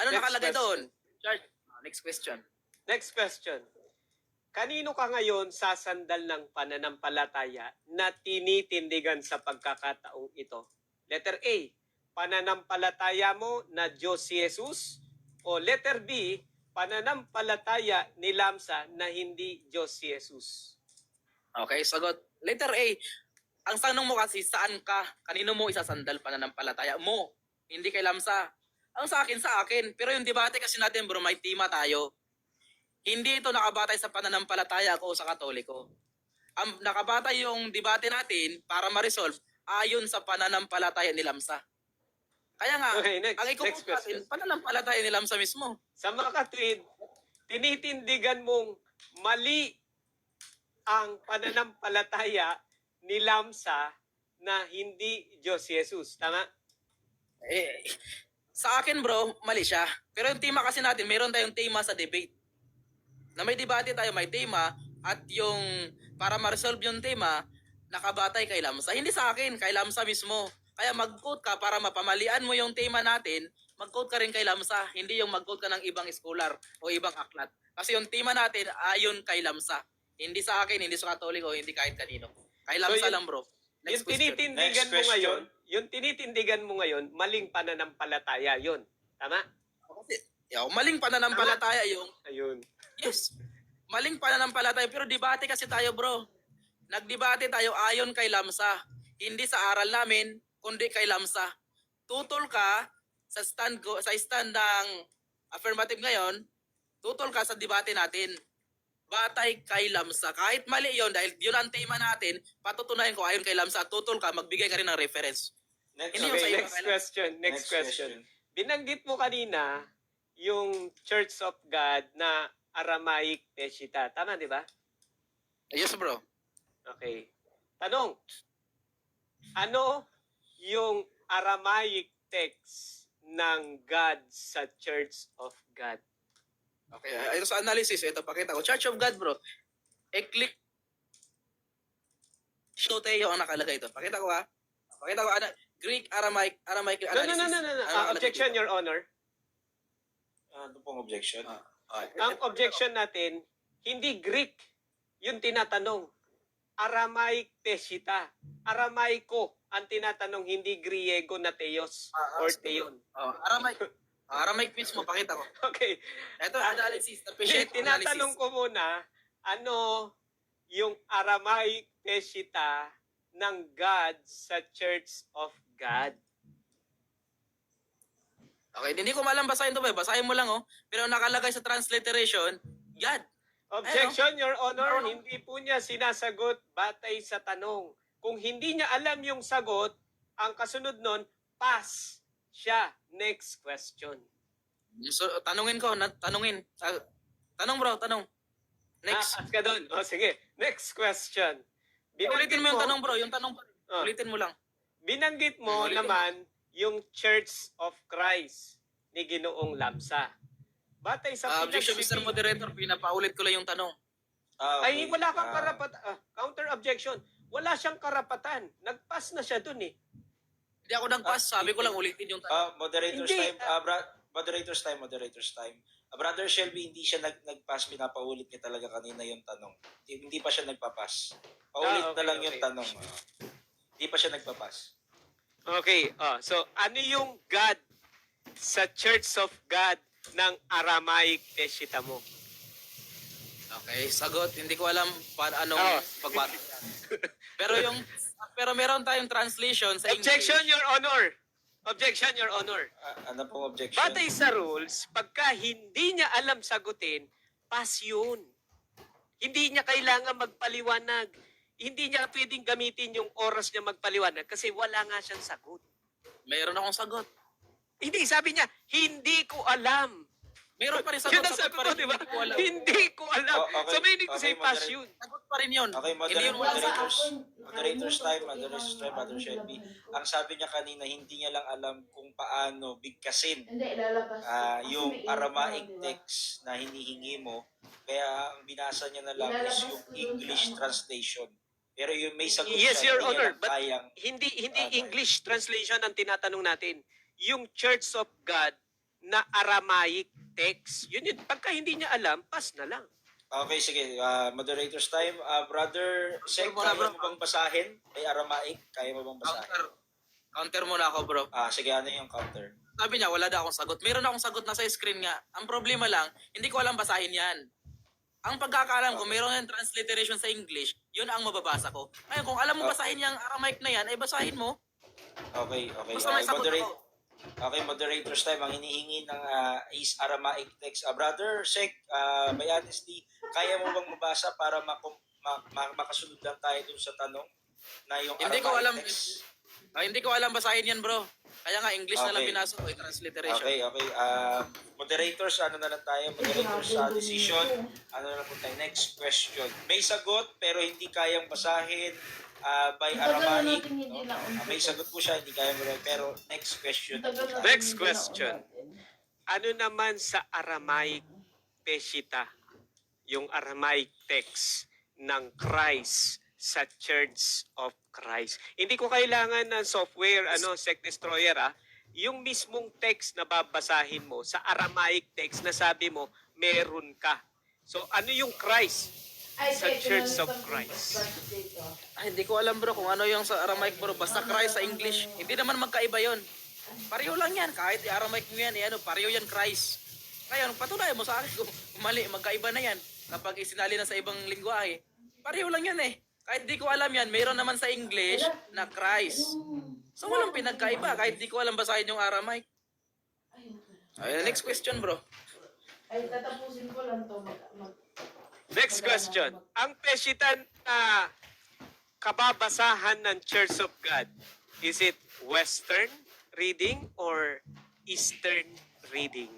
Ano Next nakalagay question. doon? Church. Next question. Next question. Kanino ka ngayon sasandal ng pananampalataya na tinitindigan sa pagkakataong ito? Letter A, pananampalataya mo na Diyos si Jesus? O letter B, pananampalataya ni Lamsa na hindi Diyos si Jesus? Okay, sagot. Letter A. Ang tanong mo kasi, saan ka? Kanino mo isasandal pananampalataya mo? Hindi kay Lamsa. Ang sa akin. Pero yung debate kasi natin bro, may tema tayo. Hindi ito nakabatay sa pananampalataya ko o sa Katoliko. Ang nakabatay yung debate natin para ma-resolve ayon sa pananampalataya ni Lamsa. Kaya nga, Okay, next ang ikukuha question. natin, pananampalataya ni Lamsa mismo. Sa mga katwid, tinitindigan mong mali ang pananampalataya ni Lamsa na hindi Diyos si Jesus. Tama? Sa akin bro, mali siya. Pero yung tema kasi natin, meron tayong tema sa debate. Na may debate tayo, may tema, at yung para ma-resolve yung tema, nakabatay kay Lamsa. Hindi sa akin, kay Lamsa mismo. Kaya mag-quote ka para mapamalian mo yung tema natin, mag-quote ka rin kay Lamsa. Hindi yung mag-quote ka ng ibang scholar o ibang aklat. Kasi yung tema natin ayon kay Lamsa. Hindi sa akin, hindi sa Katoliko, hindi kahit kanino. Kay So, Lamsa yun- lang, bro. Yung Next question. tinitindigan Next mo ngayon, question. yung tinitindigan mo ngayon, maling pananampalataya yun. Tama? Kasi, maling pananampalataya yung, Ayun. yes, maling pananampalataya, pero debate kasi tayo, bro. Nagdebate tayo ayon kay Lamsa. Hindi sa aral namin, kundi kay Lamsa. Tutol ka sa stand ko, sa stand ng affirmative ngayon, tutol ka sa debate natin. Batay kay Lamsa. Kahit mali yon dahil yun ang tema natin, patutunayan ko ayon kay Lamsa, tutol ka, magbigay ka rin ng reference. Next, Hindi yung Okay, sa iba, next question. Next question. Binanggit mo kanina yung Church of God na Aramaic Peshitta. Tama, di ba? Yes, bro. Okay. Tanong, ano yung Aramaic text ng God sa Church of God? Okay, ayon sa analysis, ito pakita ko. Church of God, bro. Eclipse Teo ang nakalagay ito. Pakita ko ha. Pakita ko Greek, Aramaic No, analysis. no. Ano nakalagay Objection, dito? Your Honor. Ano pong objection? Ang objection natin, hindi Greek yung tinatanong. Aramaic Peshitta. Aramaiko ang tinatanong, hindi Griego na Theos or Theon. Aramaic mismo, pakita ko. Okay. Ito, analysis. Appreciate Tinatanong analysis. ko muna, ano yung Aramaic Peshitta ng God sa Church of God? Okay, hindi ko malam basahin to ba? Basahin mo lang oh. Pero nakalagay sa transliteration, God. Objection, Your Honor, hindi po niya sinasagot batay sa tanong. Kung hindi niya alam yung sagot, ang kasunod nun, pass siya. Next question. So, tanungin ko, tanungin. Tanong bro, tanong. Next. Ask ka doon. O sige, next question. Ulitin mo yung tanong bro, yung tanong pa rin. Oh. Ulitin mo lang. Binanggit mo Ulitin mo. naman yung Church of Christ ni Ginoong Lamsa. Batay sa Objection, Mr. Moderator, pinapaulit ko lang yung tanong. Ay, wala kang karapatan. Counter objection. Wala siyang karapatan. Nag-pass na siya dun eh. Hindi ako nag-pass, sabi ko lang ulitin yung tanong. Moderator's Hindi, time. Moderator's time. Brother Shelby, hindi siya nag-pass. Pinapaulit niya talaga kanina yung tanong. Hindi pa siya nagpa-pass. Paulit okay, na lang okay. yung tanong. Hindi pa siya nagpa-pass. Okay, so ano yung God sa Church of God ng Aramaic Peshitta mo? Okay, sagot. Hindi ko alam paano Oh. pagbati. Pero meron tayong translation sa Objection, English. Your Honor. Objection, Your Honor. Ano pong objection? Batay sa rules, pagka hindi niya alam sagutin, pass yun. Hindi niya kailangan magpaliwanag. Hindi niya pwedeng gamitin yung oras niya magpaliwanag kasi wala nga siyang sagot. Meron akong sagot. Hindi, sabi niya, hindi ko alam. Meron pa rin Yun sagot. ang sagot pa mo, rin, di ba? hindi ko alam. Hindi ko alam. Oh, okay. So, meaning to say, Okay, pass moderate. yun. Sagot pa rin yun. Okay, Hindi yun moderators, wala. moderators time, Brother Shelby. Ang sabi niya kanina, hindi niya lang alam kung paano bigkasin Hindi, lalabas. Kasi yung may Aramaic email, di ba? text na hinihingi mo. Kaya ang binasa niya na lang is Ilalabas yung ko dun English sa ano. translation. Pero yung may sagot Yes, siya, Your hindi niya Honor, lang but kayang hindi Tama. English translation ang tinatanong natin. Yung Church of God na Aramaic text. Yun. Pagka hindi niya alam, pass na lang. Okay, sige. Moderators time. Brother Sek, Muna, kaya bro. mo bang basahin? May Aramaic, kaya mo bang basahin? Counter muna ako, bro. Sige, ano yung counter? Sabi niya, wala daw akong sagot. Meron akong sagot na sa screen nga. Ang problema lang, hindi ko alam basahin yan. Ang pagkakaalam ko, meron yung transliteration sa English, yun ang mababasa ko. Ngayon, kung alam mo basahin yung Aramaic na yan, ay basahin mo. Okay. Basta may sagot ako. Okay, moderators time. Ang hinihingi ng is Aramaic text. Brother Sek, by honesty, kaya mo bang mabasa para makasunod lang tayo dun sa tanong na yung Hindi Aramaic ko alam. text? Hindi ko alam basahin yan, bro. Kaya nga, English na lang Okay. binasa ko, transliteration. Okay. Moderators, ano na lang tayo? Moderators decision. Ano na lang po tayo? Next question. May sagot pero hindi kayang basahin by Aramaic. No? May sagot po siya, hindi kayang basahin. Pero next question. Next question. Ano naman sa Aramaic Peshitta, yung Aramaic text ng Christ sa Church of Christ? Hindi ko kailangan ng software, Sect Destroyer, yung mismong text na babasahin mo sa Aramaic text na sabi mo, meron ka. So, ano yung Christ sa Church of Christ? Ay, hindi ko alam bro kung ano yung sa Aramaic bro. Basta Christ sa English. Hindi naman magkaiba yon. Pareho lang yan. Kahit i-Aramaic mo yan, pareho yan Christ. Ngayon, patunayan mo sa akin kung mali, magkaiba na yan. Kapag isinali na sa ibang lingwahe, pareho lang yan eh. Kahit di ko alam yan, mayroon naman sa English na Christ. So walang pinagkaiba. Kahit di ko alam basahin yung Aramaic. Ay, next question bro. Ay, tatapusin ko lang to. Next question. Ang pesitan na kababasahan ng Church of God, is it Western reading or Eastern reading?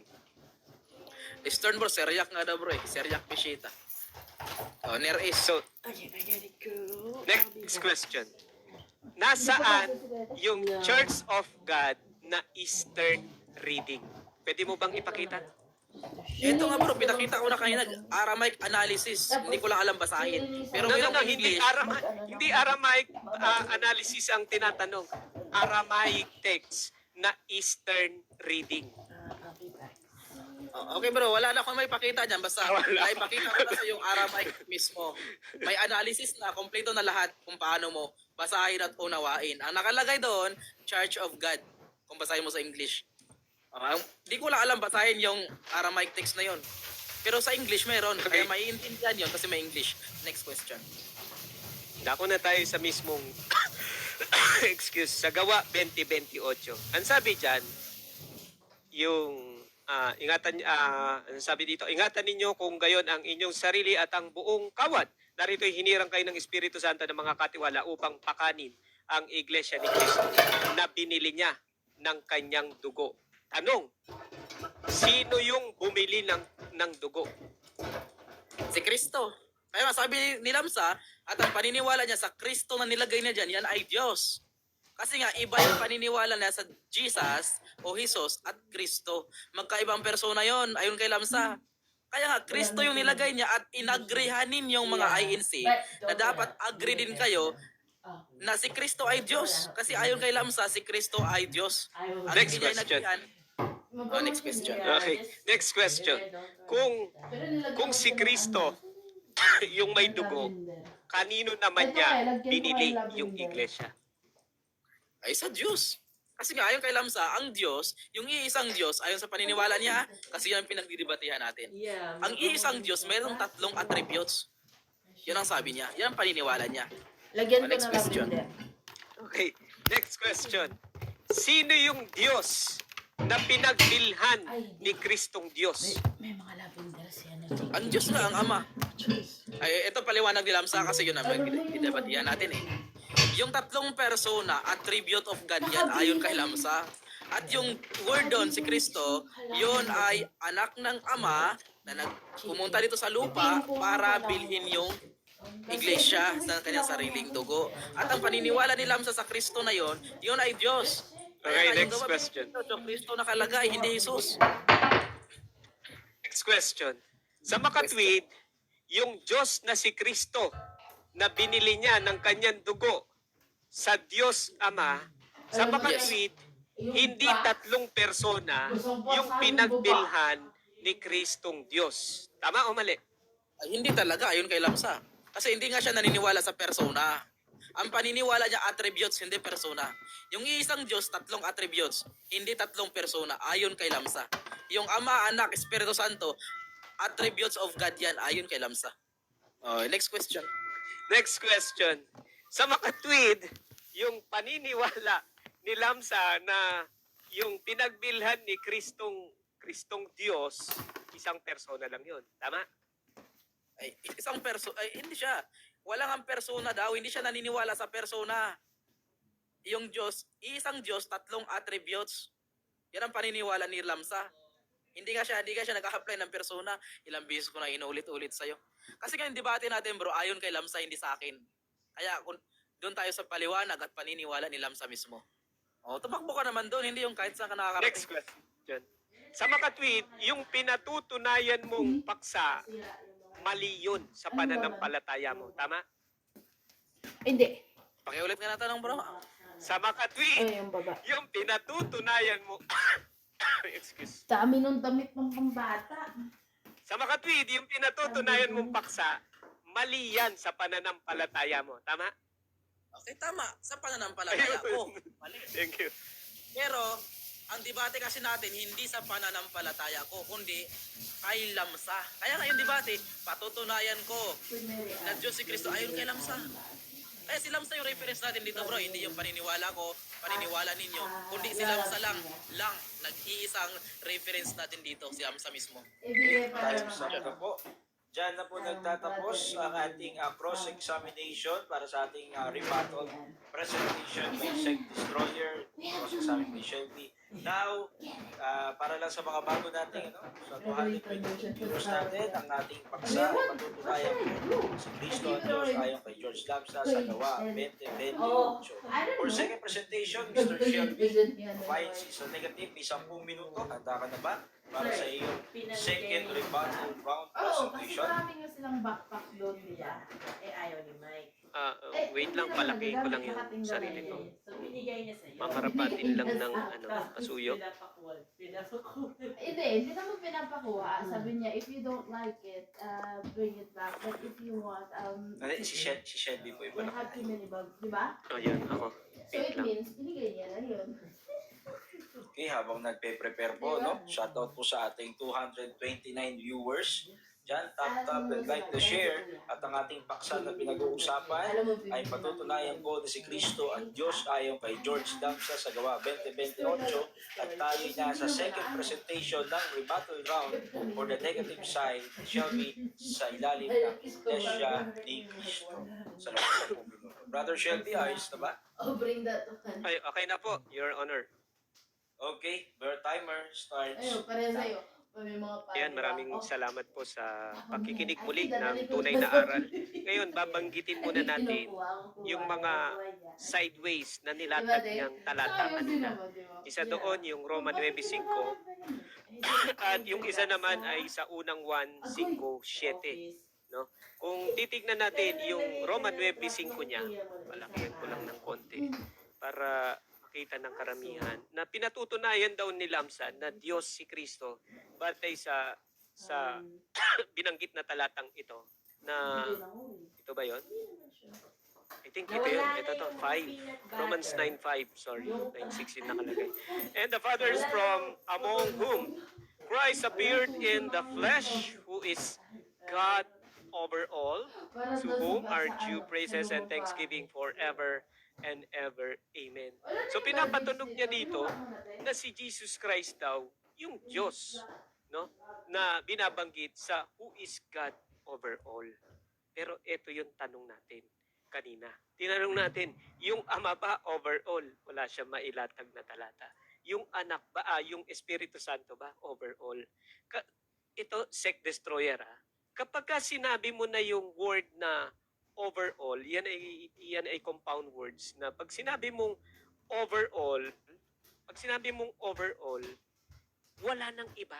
Eastern bro, Syriac nga daw bro eh. Syriac Peshitta. Oh, Near East. So, next question. Nasaan yung Church of God na Eastern reading? Pwede mo bang ipakita? Ito nga bro, pinakita ko na kanina, Aramaic analysis. Hindi ko lang alam basahin. Pero No, mayroong hindi English. Hindi Aramaic analysis ang tinatanong. Aramaic text na Eastern reading. Oh, okay bro, wala na akong may pakita dyan. Basta Wala. may pakita ko na sa yung Aramaic mismo. May analysis na, kompleto na lahat kung paano mo basahin at unawain. Ang nakalagay doon, Church of God. Kung basahin mo sa English. Di ko lang alam basahin yung Aramaic text na yon. Pero sa English meron. Okay. Kaya maiintindihan yon kasi may English. Next question. Dako na tayo sa mismong sa Gawa 20:28. Ang sabi diyan, yung ang sabi dito, ingatan ninyo kung gayon ang inyong sarili at ang buong kawat. Narito'y hinirang kayo ng Espiritu Santo ng mga katiwala upang pakanin ang iglesia ni Cristo na binili niya ng kanyang dugo. Tanong, sino yung bumili ng dugo? Si Kristo. Kaya nga sabi ni Lamsa, at ang paniniwala niya sa Kristo na nilagay niya dyan, yan ay Diyos. Kasi nga, iba yung paniniwala niya sa Jesus o Jesus at Kristo. Magkaibang persona yon ayon kay Lamsa. Kaya nga, Kristo yung nilagay niya at inagrihanin yung mga INC na dapat agree din kayo na si Kristo ay Diyos. Kasi ayon kay Lamsa, si Kristo ay Diyos. At Next hindi niya question. inagrihan. Next question. Okay, next question. Kung si Kristo yung may dugo, kanino naman niya binili yung iglesia? Ay sa Diyos. Kasi nga, ayon kay Lamsa, ang Diyos, yung iisang Diyos, ayon sa paniniwala niya, kasi yan ang pinagdidibatihan natin. Ang iisang Diyos, mayroong 3 attributes. Yan ang sabi niya. Yan ang paniniwala niya. Lagyan ko Next na question. lavender. Okay, next question. Sino yung Diyos na pinagbilhan ni Kristong Diyos? May mga lavender siya na Ang Diyos nga, ang Ama. Ay, ito paliwanag ni Lamsa kasi yun ang pinagdidibatihan natin eh. Yung 3 persona, attribute of God yan, ayon kay Lamsa. At yung word doon, si Kristo, yun ay anak ng Ama na pumunta dito sa lupa para bilhin yung iglesia sa kanyang sariling dugo. At ang paniniwala ni Lamsa sa Kristo na yun ay Diyos. Okay, Kaya yung next gawa- question. Yung Kristo nakalagay, hindi Jesus. Next question. Sa makatwid, yung Diyos na si Kristo na binili niya ng kanyang dugo sa Diyos Ama, sa makatwid, hindi 3 persona yung pinagbilhan ni Kristong Diyos. Tama o mali? Ay, hindi talaga, ayon kay Lamsa. Kasi hindi nga siya naniniwala sa persona. Ang paniniwala niya attributes, hindi persona. Yung iisang Diyos, 3 attributes, hindi 3 persona, ayon kay Lamsa. Yung Ama, Anak, Espiritu Santo, attributes of God yan, ayon kay Lamsa. Next question. Next question. Sa makatwid, yung paniniwala ni Lamsa na yung pinagbilhan ni Kristong Diyos, isang persona lang yun. Tama? Ay, isang hindi siya. Walang ang persona daw, hindi siya naniniwala sa persona. Yung Diyos, isang Diyos, 3 attributes. Yan ang paniniwala ni Lamsa. Hindi ka siya nag-a-apply ng persona. Ilang beses ko na inulit-ulit sa'yo. Kasi nga yung debate natin bro, ayon kay Lamsa, hindi sa akin. Kaya kung doon tayo sa paliwanag at paniniwala ni Lamsa mismo. Tumakbo ka naman doon, hindi yung kahit saan ka nakakarating. Next question. Sa makatwid, yung pinatutunayan mong paksa, mali yun sa pananampalataya mo. Tama? Hindi. Pakiulit nga na tanong bro. Sa makatwid, Ay, yung baba. yung pinatutunayan mo, excuse. Dami nung damit ng pambata. Sa makatwid, yung pinatutunayan mong paksa, mali yan sa pananampalataya mo. Tama? Okay, tama. Sa pananampalataya ko. Mali. Thank you. Pero, ang debate kasi natin, hindi sa pananampalataya ko, kundi kay Lamsa. Kaya nga yung debate, patutunayan ko na Diyos si Kristo ayon kay Lamsa. Kaya si Lamsa yung reference natin dito, bro. Hindi yung paniniwala ko, paniniwala ninyo, kundi si Lamsa lang, nag-iisang reference natin dito, si Lamsa mismo. Ibigay pa Time's up na po. Diyan na po nagtatapos ang ating cross-examination para sa ating rebuttal presentation by Sec Destroyer, cross-examination by Shelby. Now, para lang sa mga bago natin, sa 220 viewers natin, ang ating paksa, patutunayan si Cristo ang Diyos ayon kay George Lamsa sa gawa 2028. For second presentation, Mr. Shelby finds is negative, may 10 minuto. Handa ka na ba para sa iyong second rebuttal round Oo, kasi presentation? marami nga silang backpack doon nila. Ayaw ni Mike. Wait lang, palakihin ko lang yung sarili ko. So, binigay niya sa'yo. Mamarapatin lang ng pasuyo. Hindi naman pinapakuha. Sabi niya, if you don't like it, bring it back. But if you want, Si Shelby po we iba have too many bugs, di ba? Ayun, ako. So it means, binigay niya na yun. Okay, habang nagpe-prepare po, no? Shoutout po sa ating 229 viewers. Diyan, tap and like the share. At ang ating paksa na pinag-uusapan ay patutunayan po na si Kristo ang Diyos ayon kay George Lamsa sa gawa 2028. At tayo na sa second presentation ng rebuttal round for the negative side Shelby sa ilalim ng Iglesia ni Cristo. Salamat po. Brother Shelby, ayos na ba? Oh, bring that one. Ay, okay na po, Your Honor. Okay, your timer starts. Ayun, pareho sa'yo. May mga Ayan, maraming Oh. salamat po sa pakikinig muli ng tunay na aral. Ngayon, babanggitin muna natin yung mga sideways na nilatag niyang talata kanina. Isa doon yung Roman 9:5 at yung isa naman ay sa unang 1:5-7. No? Kung titignan natin yung Roman 9:5 niya, palakihan ko lang ng konti para makita ng karamihan na pinatutunayan daw ni Lamsa na Diyos si Kristo batay sa binanggit na talatang ito na ito ba yon? I think ito yun. Ito to, 5. Romans 9:5. Sorry, 9:6 yung nakalagay. And the fathers from among whom Christ appeared in the flesh, who is God over all, to whom are due praises and thanksgiving forever and ever. Amen. So pinapatunog niya dito na si Jesus Christ daw yung Diyos, no? Na binabanggit sa who is God over all. Pero ito yung tanong natin kanina. Tinanong natin, yung Ama ba overall? Wala siya mailatag na talata. Yung anak ba, yung Espiritu Santo ba overall? Ito, Sec Destroyer, kapag ka sinabi mo na yung word na overall, yan ay compound words na pag sinabi mong overall, wala nang iba.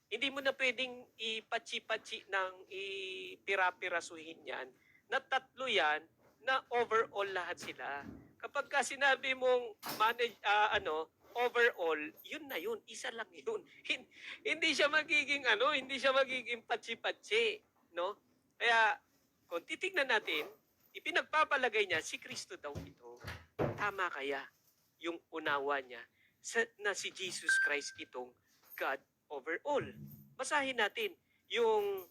Hindi mo na pwedeng ipatsi-patsi ng ipira-pirasuhin yan, na tatlo yan, na overall lahat sila. Kapag ka sinabi mong overall, yun na yun, isa lang yun. Hindi siya magiging patsi-patsi, no? Kaya kung titignan natin, ipinagpapalagay niya si Kristo daw ito. Tama kaya yung unawa niya na si Jesus Christ itong God over all. Basahin natin yung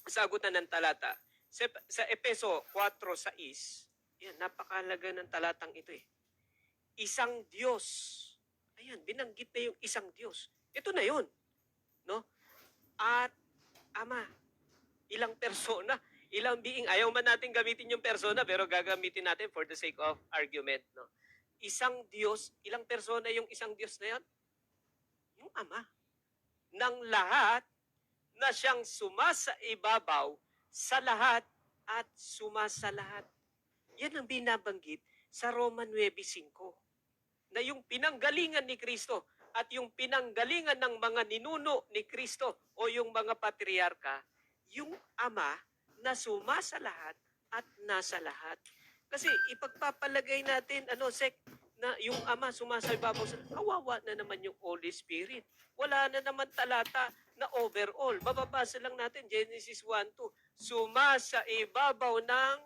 sagutan ng talata. Sa Epeso 4:6, yan, napakahalaga ng talatang ito eh. Isang Diyos. Ayan, binanggit na yung isang Diyos. Ito na yun. No? At Ama. Ilang persona, ilang being. Ayaw man natin gamitin yung persona, pero gagamitin natin for the sake of argument. No? Isang Diyos, ilang persona yung isang Diyos na yan? Yung Ama. Ng lahat na siyang sumasa-ibabaw sa lahat at sumasalahat. Yan ang binabanggit sa Roman 9:5. Na yung pinanggalingan ni Kristo at yung pinanggalingan ng mga ninuno ni Kristo o yung mga patriarka, yung Ama na sumasalahat at nasa lahat. Kasi ipagpapalagay natin, na yung Ama sumasaibabaw sa kawawa na naman yung Holy Spirit. Wala na naman talata na overall. Mababasa lang natin, Genesis 1:2. Sumasa ibabaw ng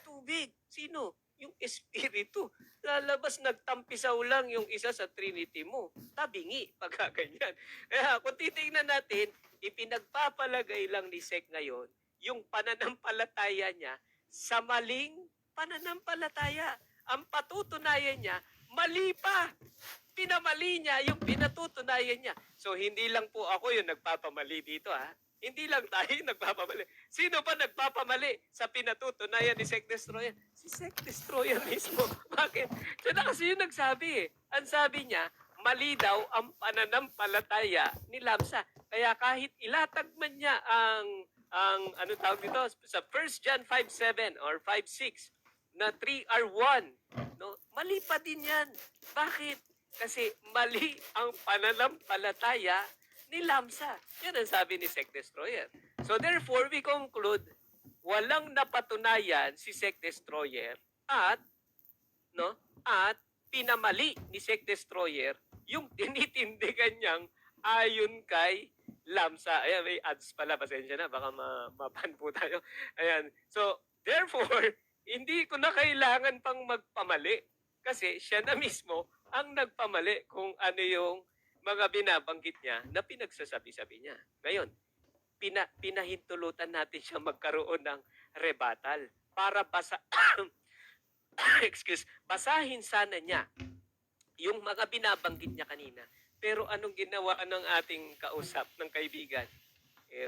tubig. Sino? Yung Espiritu. Lalabas, nagtampisaw lang yung isa sa Trinity mo. Tabingi, pagkaganyan. Kaya kung titingnan natin, ipinagpapalagay lang ni Sek ngayon yung pananampalataya niya sa maling pananampalataya. Ang patutunayan niya, mali pa. Pinamali niya yung pinatutunayan niya. So, hindi lang po ako yung nagpapamali dito, ha? Hindi lang tayo yung nagpapamali. Sino pa nagpapamali sa pinatutunayan ni Sek Destroyer? Si Sek Destroyer mismo. Bakit? Siya na kasi yung nagsabi, eh. Ang sabi niya, mali daw ang pananampalataya ni Lamsa. Kaya kahit ilatag man niya ang ano tawag dito, sa 1 John 5:7 or 5:6, na 3 are 1, no? Mali pa din yan. Bakit? Kasi mali ang pananampalataya ni Lamsa. Yan ang sabi ni Sek Destroyer. So therefore, we conclude, walang napatunayan si Sek Destroyer at pinamali ni Sek Destroyer yung tinitindigan niyang ayon kay Lamsa. Ayan, may ads pala. Pasensya na. Baka maban po tayo. Ayan. So, therefore, hindi ko na kailangan pang magpamali. Kasi siya na mismo ang nagpamali kung ano yung mga binabanggit niya na pinagsasabi-sabi niya. Ngayon, pinahintulutan natin siya magkaroon ng rebuttal para basahin sana niya yung mga binabanggit niya kanina. Pero anong ginawa ng ating kausap, ng kaibigan?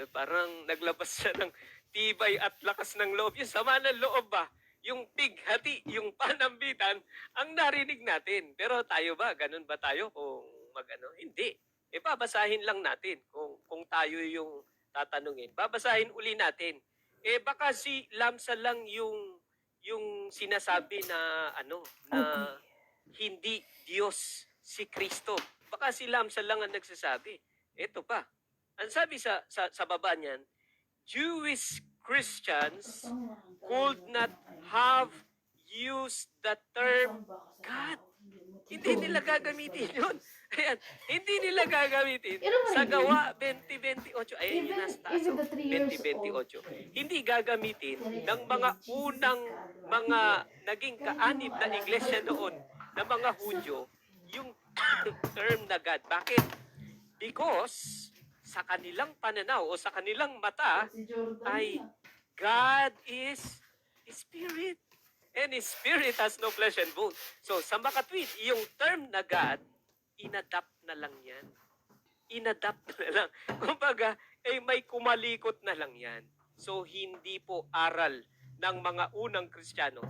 Parang naglabas siya ng tibay at lakas ng loob. Yung sama ng loob ba? Yung pighati, yung panambitan, ang narinig natin. Pero tayo ba? Ganun ba tayo kung magano? Hindi. Babasahin lang natin kung tayo yung tatanungin. Babasahin uli natin. Baka si Lamsa lang yung sinasabi na na hindi Diyos si Kristo. Baka si Lamsa lang ang nagsasabi. Ito pa. Ang sabi sa baba niyan, Jewish Christians could not have used the term God. Hindi nila gagamitin yun. Ayan, hindi nila gagamitin sa gawa 2028. Ayan yung nasa taas. 2028. Hindi gagamitin ng mga unang mga naging kaanib na iglesia noon na mga Hudyo yung term na God. Bakit? Because sa kanilang pananaw o sa kanilang mata ay God is Spirit. And His Spirit has no flesh and bone. So, sa makatwid, yung term na God, inadapt na lang yan. Inadapt na lang. Kumbaga, may kumalikot na lang yan. So, hindi po aral ng mga unang Kristiyano.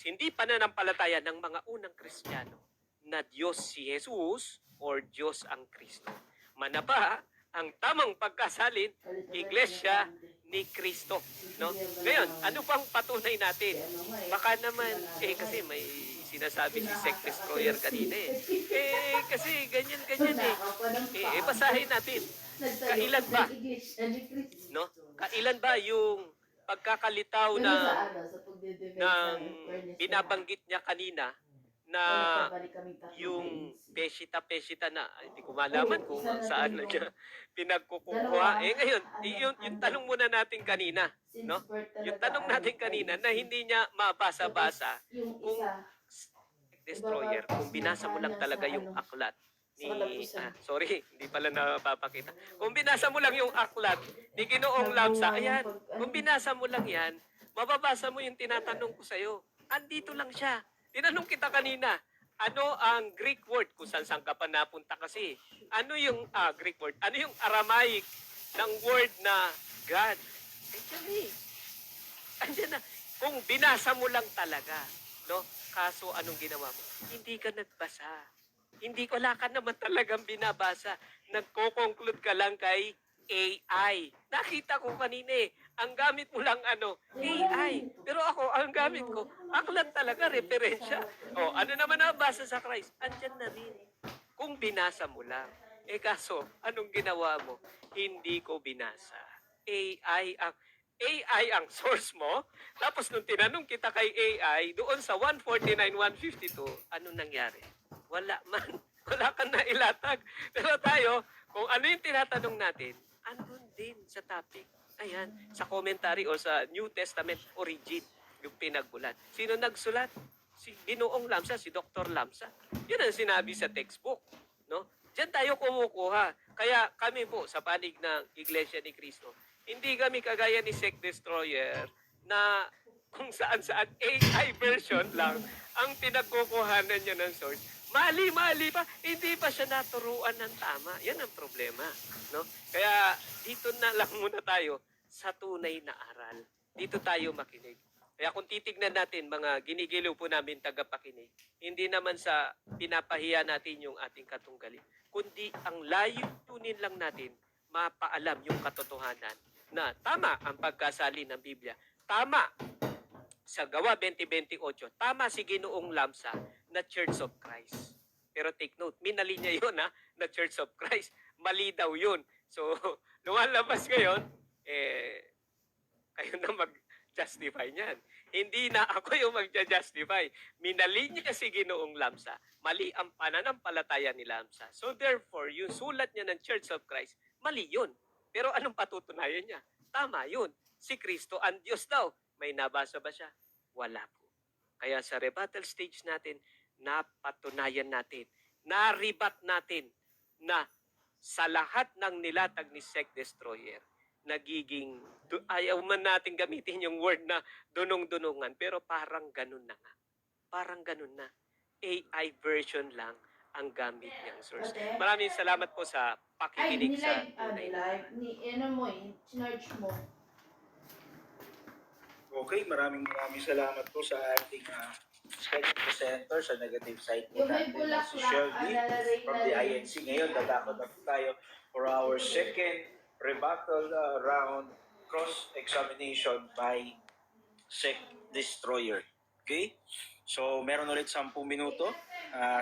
Hindi pananampalataya ng mga unang Kristiyano na Diyos si Jesus or Diyos ang Kristo. Manaba, ang tamang pagkasalin, Iglesia ni Kristo. No? Ngayon, ano pang patunay natin? Baka naman, kasi may sinasabi si Sek Destroyer kanina kasi ganyan basahin natin. Kailan ba? No? Kailan ba yung pagkakalitaw ng binabanggit niya kanina na yung pesita na hindi ko malaman kung saan na niya pinagkukuha. Ngayon, yung tanong muna natin kanina, no? Yung tanong natin kanina na hindi niya mabasa-basa kung Destroyer, kung binasa mo lang talaga yung aklat ni sorry, hindi pala napapakita. Kung binasa mo lang yung aklat ni Ginoong Lamsa, ayan, kung binasa mo lang yan, mababasa mo yung tinatanong ko sa'yo. Andito lang siya. Tinanong kita kanina, ano ang Greek word? Kung saan ka pa napunta kasi. Ano yung Greek word? Ano yung Aramaic ng word na God? Andiyan na. Kung binasa mo lang talaga, no? Kaso anong ginawa mo? Hindi ka nagbasa. Wala ka naman talagang binabasa. Nagko-conclude ka lang kay AI. Nakita ko kanina ang gamit mo lang AI. Pero ako, ang gamit ko, aklat talaga, referensya. Ano naman nabasa sa Christ? Andyan na rin. Kung binasa mo lang. Kaso, anong ginawa mo? Hindi ko binasa. AI ang source mo. Tapos nung tinanong kita kay AI, doon sa 149, 152, ano nangyari? Wala man. Wala kang nailatag. Pero tayo, Kung ano yung tinatanong natin, andun din sa topic. Ayan, sa commentary o sa New Testament origin, yung pinagbulat. Sino nagsulat? Si Ginoong Lamsa, si Dr. Lamsa. Yun ang sinabi sa textbook. No? Diyan tayo kumukuha. Kaya kami po, sa panig ng Iglesia ni Cristo, hindi kami kagaya ni Sect Destroyer na kung saan-saan AI version lang ang pinagkukuhanan niya ng source. Mali-mali pa, hindi pa siya naturuan ng tama. Yan ang problema. No? Kaya dito na lang muna tayo sa tunay na aral. Dito tayo makinig. Kaya kung titignan natin, mga ginigiliw po namin tagapakinig, hindi naman sa pinapahiya natin yung ating katunggali, kundi ang layunin lang natin mapaalam yung katotohanan na tama ang pagkasali ng Biblia. Tama sa Gawa 20:28, tama si Ginoong Lamsa na Church of Christ. Pero take note, minali niya yun na Church of Christ. Mali daw yun. So, lumalabas ngayon, kayo na mag-justify niyan. Hindi na ako yung mag-justify. Minali niya si Ginoong Lamsa. Mali ang pananampalataya ni Lamsa. So therefore, yung sulat niya ng Church of Christ, mali yun. Pero anong patutunayan niya? Tama yun. Si Kristo ang Diyos daw. May nabasa ba siya? Wala po. Kaya sa rebuttal stage natin, napatunayan natin, naribat natin na sa lahat ng nilatag ni Sect Destroyer, nagiging, ayaw man natin gamitin yung word na dunong-dunungan, pero parang ganun na nga. Parang ganun na. AI version lang ang gamit niyang source. Maraming salamat po sa Ay, pakikinig sa nilive, tunay na. live, ano mo charge mo. Okay, maraming salamat po sa ating special presenter sa negative side po Yung may natin, bulaklak, si Shelby alaray from the INC. Ngayon, dadako na po tayo for our second rebuttal round cross-examination by Sect Destroyer. Okay? So, meron ulit 10 minuto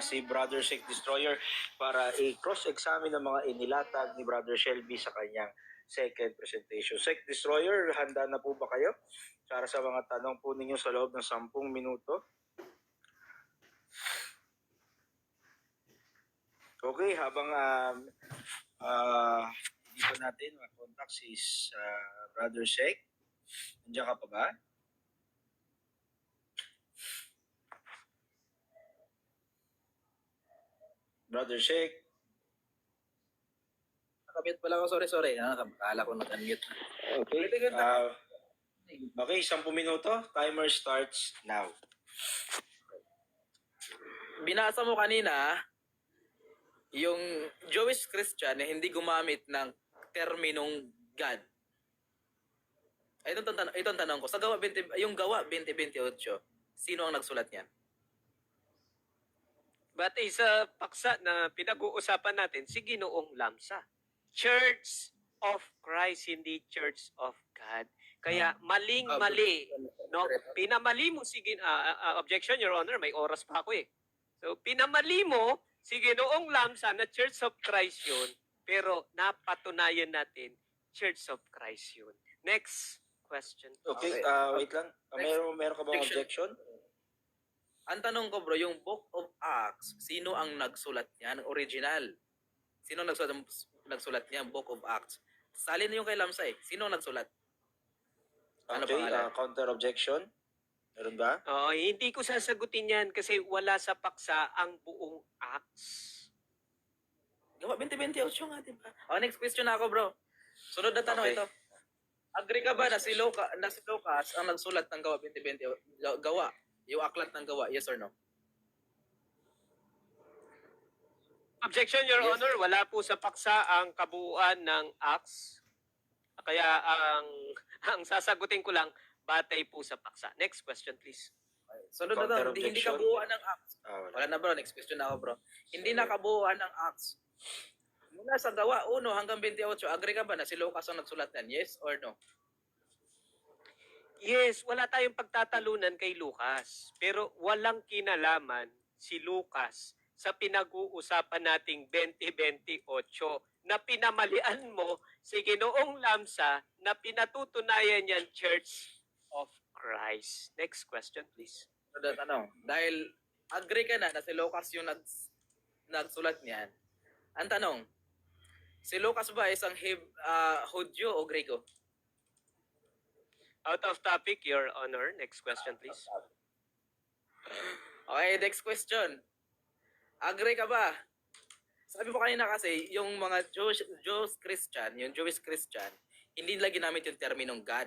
si Brother Sect Destroyer para i-cross-examine ang mga inilatag ni Brother Shelby sa kanyang second presentation. Sect Destroyer, handa na po ba kayo para sa mga tanong po ninyo sa loob ng 10 minuto? Okay, habang dito natin ma-contact si Brother Sect. Nandiyan ka pa ba? Brother Sect. Nakabit pala ako, sorry. Akala ko nag-unmute. Okay. Okay, 10 minuto. Timer starts now. Binasa mo kanina, yung Jewish Christian na hindi gumamit ng terminong God. Itong tanong ko, sa yung Gawa 20:28, sino ang nagsulat niyan? Batay sa paksa na pinag-uusapan natin, si Ginoong Lamsa. Church of Christ, hindi Church of God. Kaya maling-mali. No? Pinamali mo si objection, Your Honor, may oras pa ako eh. So, pinamali mo si Ginoong Lamsa na Church of Christ yun, pero napatunayan natin, Church of Christ yun. Next question. Okay, wait lang. Meron ka bang objection? Ang tanong ko bro, yung Book of Acts, sino ang nagsulat niyan? Original. Sino nagsulat niya? Book of Acts. Salin yung kay Lamsa eh. Sino ang nagsulat? Ano Okay, pangalan? counter objection. Meron ba? Hindi ko sasagutin yan kasi wala sa paksa ang buong Acts. Gawa 20:28 nga, diba? Next question na ako bro. Sunod na tanong Okay. ito. Agree ka ba na si Lucas ang nagsulat ng Gawa 20:28? Gawa. Yung aklat ng Gawa, yes or no? Objection, Your Yes. Honor. Wala po sa paksa ang kabuuan ng Acts. Kaya ang sasagutin ko lang, batay po sa paksa. Next question, please. Sunod na Counter tanong, hindi objection. kabuuan ng Acts. Wala. Wala na bro, next question na ako bro. Hindi na kabuuan ng Acts. Mula sa Gawa 1 hanggang 28, agree ka ba na si Lucas ang nagsulat yan? Yes or no? Yes, wala tayong pagtatalunan kay Lucas. Pero walang kinalaman si Lucas sa pinag-uusapan nating 2028 na pinamalian mo si Ginoong Lamsa na pinatutunayan niyan Church of Christ. Next question, please. Sunod na tanong, dahil agree ka na si Lucas yung nagsulat niyan, ang tanong, Si Lucas ba isang Hudyo o Grego? Out of topic, Your Honor. Next question, please. Okay, next question. Agree ka ba? Sabi mo kanina kasi, yung mga Jewish Christian, yung Jewish Christian, hindi nila ginamit yung terminong God.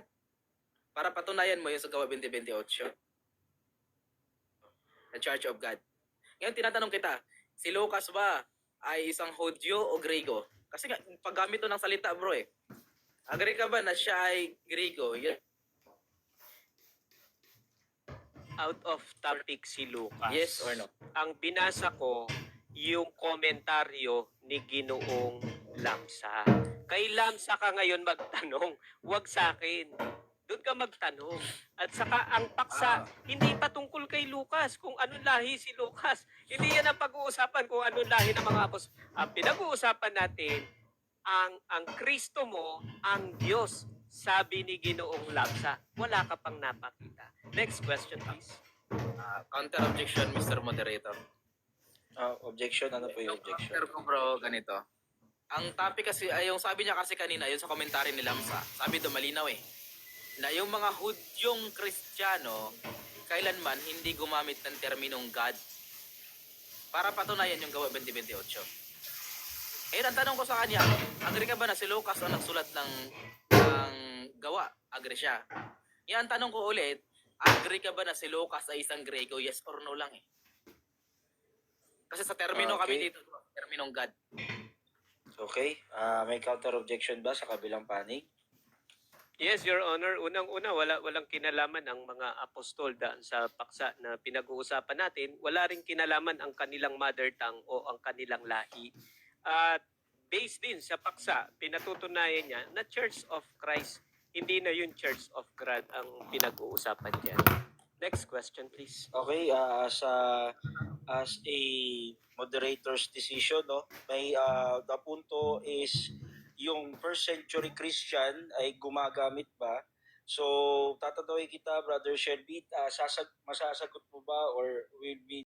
Para patunayan mo yung sa Gawa 20:28. The Church of God. Ngayon, tinatanong kita, si Lucas ba ay isang Hudyo o Grego? Kasi nga, paggamit to ng salita, bro eh. Agree ka ba na siya ay Grego? Out of topic si Lucas. Yes or no? Ang binasa ko, yung komentaryo ni Ginoong Lamsa. Kay Lamsa ka ngayon magtanong, wag sa akin. Doon ka magtanong. At saka ang paksa, hindi pa tungkol kay Lucas kung anong lahi si Lucas. Hindi yan ang pag-uusapan kung anong lahi ng mga apostol. Ang pinag-uusapan natin, ang Kristo mo, ang Diyos, sabi ni Ginoong Lamsa. Wala ka pang napakita. Next question, please. Counter objection, Mr. Moderator. Objection, ano po yung objection? Counter ko, bro, ganito. Ang topic kasi, ay yung sabi niya kasi kanina, yun sa komentary ni Lamsa, sabi doon malinaw eh, na yung mga Hudyong Kristiyano, kailanman hindi gumamit ng terminong God para patunayan yung Gawa 20:28. Ang tanong ko sa kanya, agree ka ba na si Lucas ang nagsulat ng Gawa? Agree siya. Yan, ang tanong ko ulit, agree ka ba na si Lucas ay isang Grego? Yes or no lang eh. Kasi sa termino kami Okay. dito, terminong God. Okay. May counter objection ba sa kabilang panig? Yes, Your Honor. Unang-una, walang kinalaman ang mga apostol daan sa paksa na pinag-uusapan natin. Wala rin kinalaman ang kanilang mother tongue o ang kanilang lahi. At based din sa paksa, pinatutunayan niya na Church of Christ, hindi na yung Church of God ang pinag-uusapan diyan. Next question, please. Okay, as a moderator's decision, no, may the punto is yung first century Christian ay gumagamit ba? So, tatanungin kita, Brother Shelby, masasagot mo ba or will be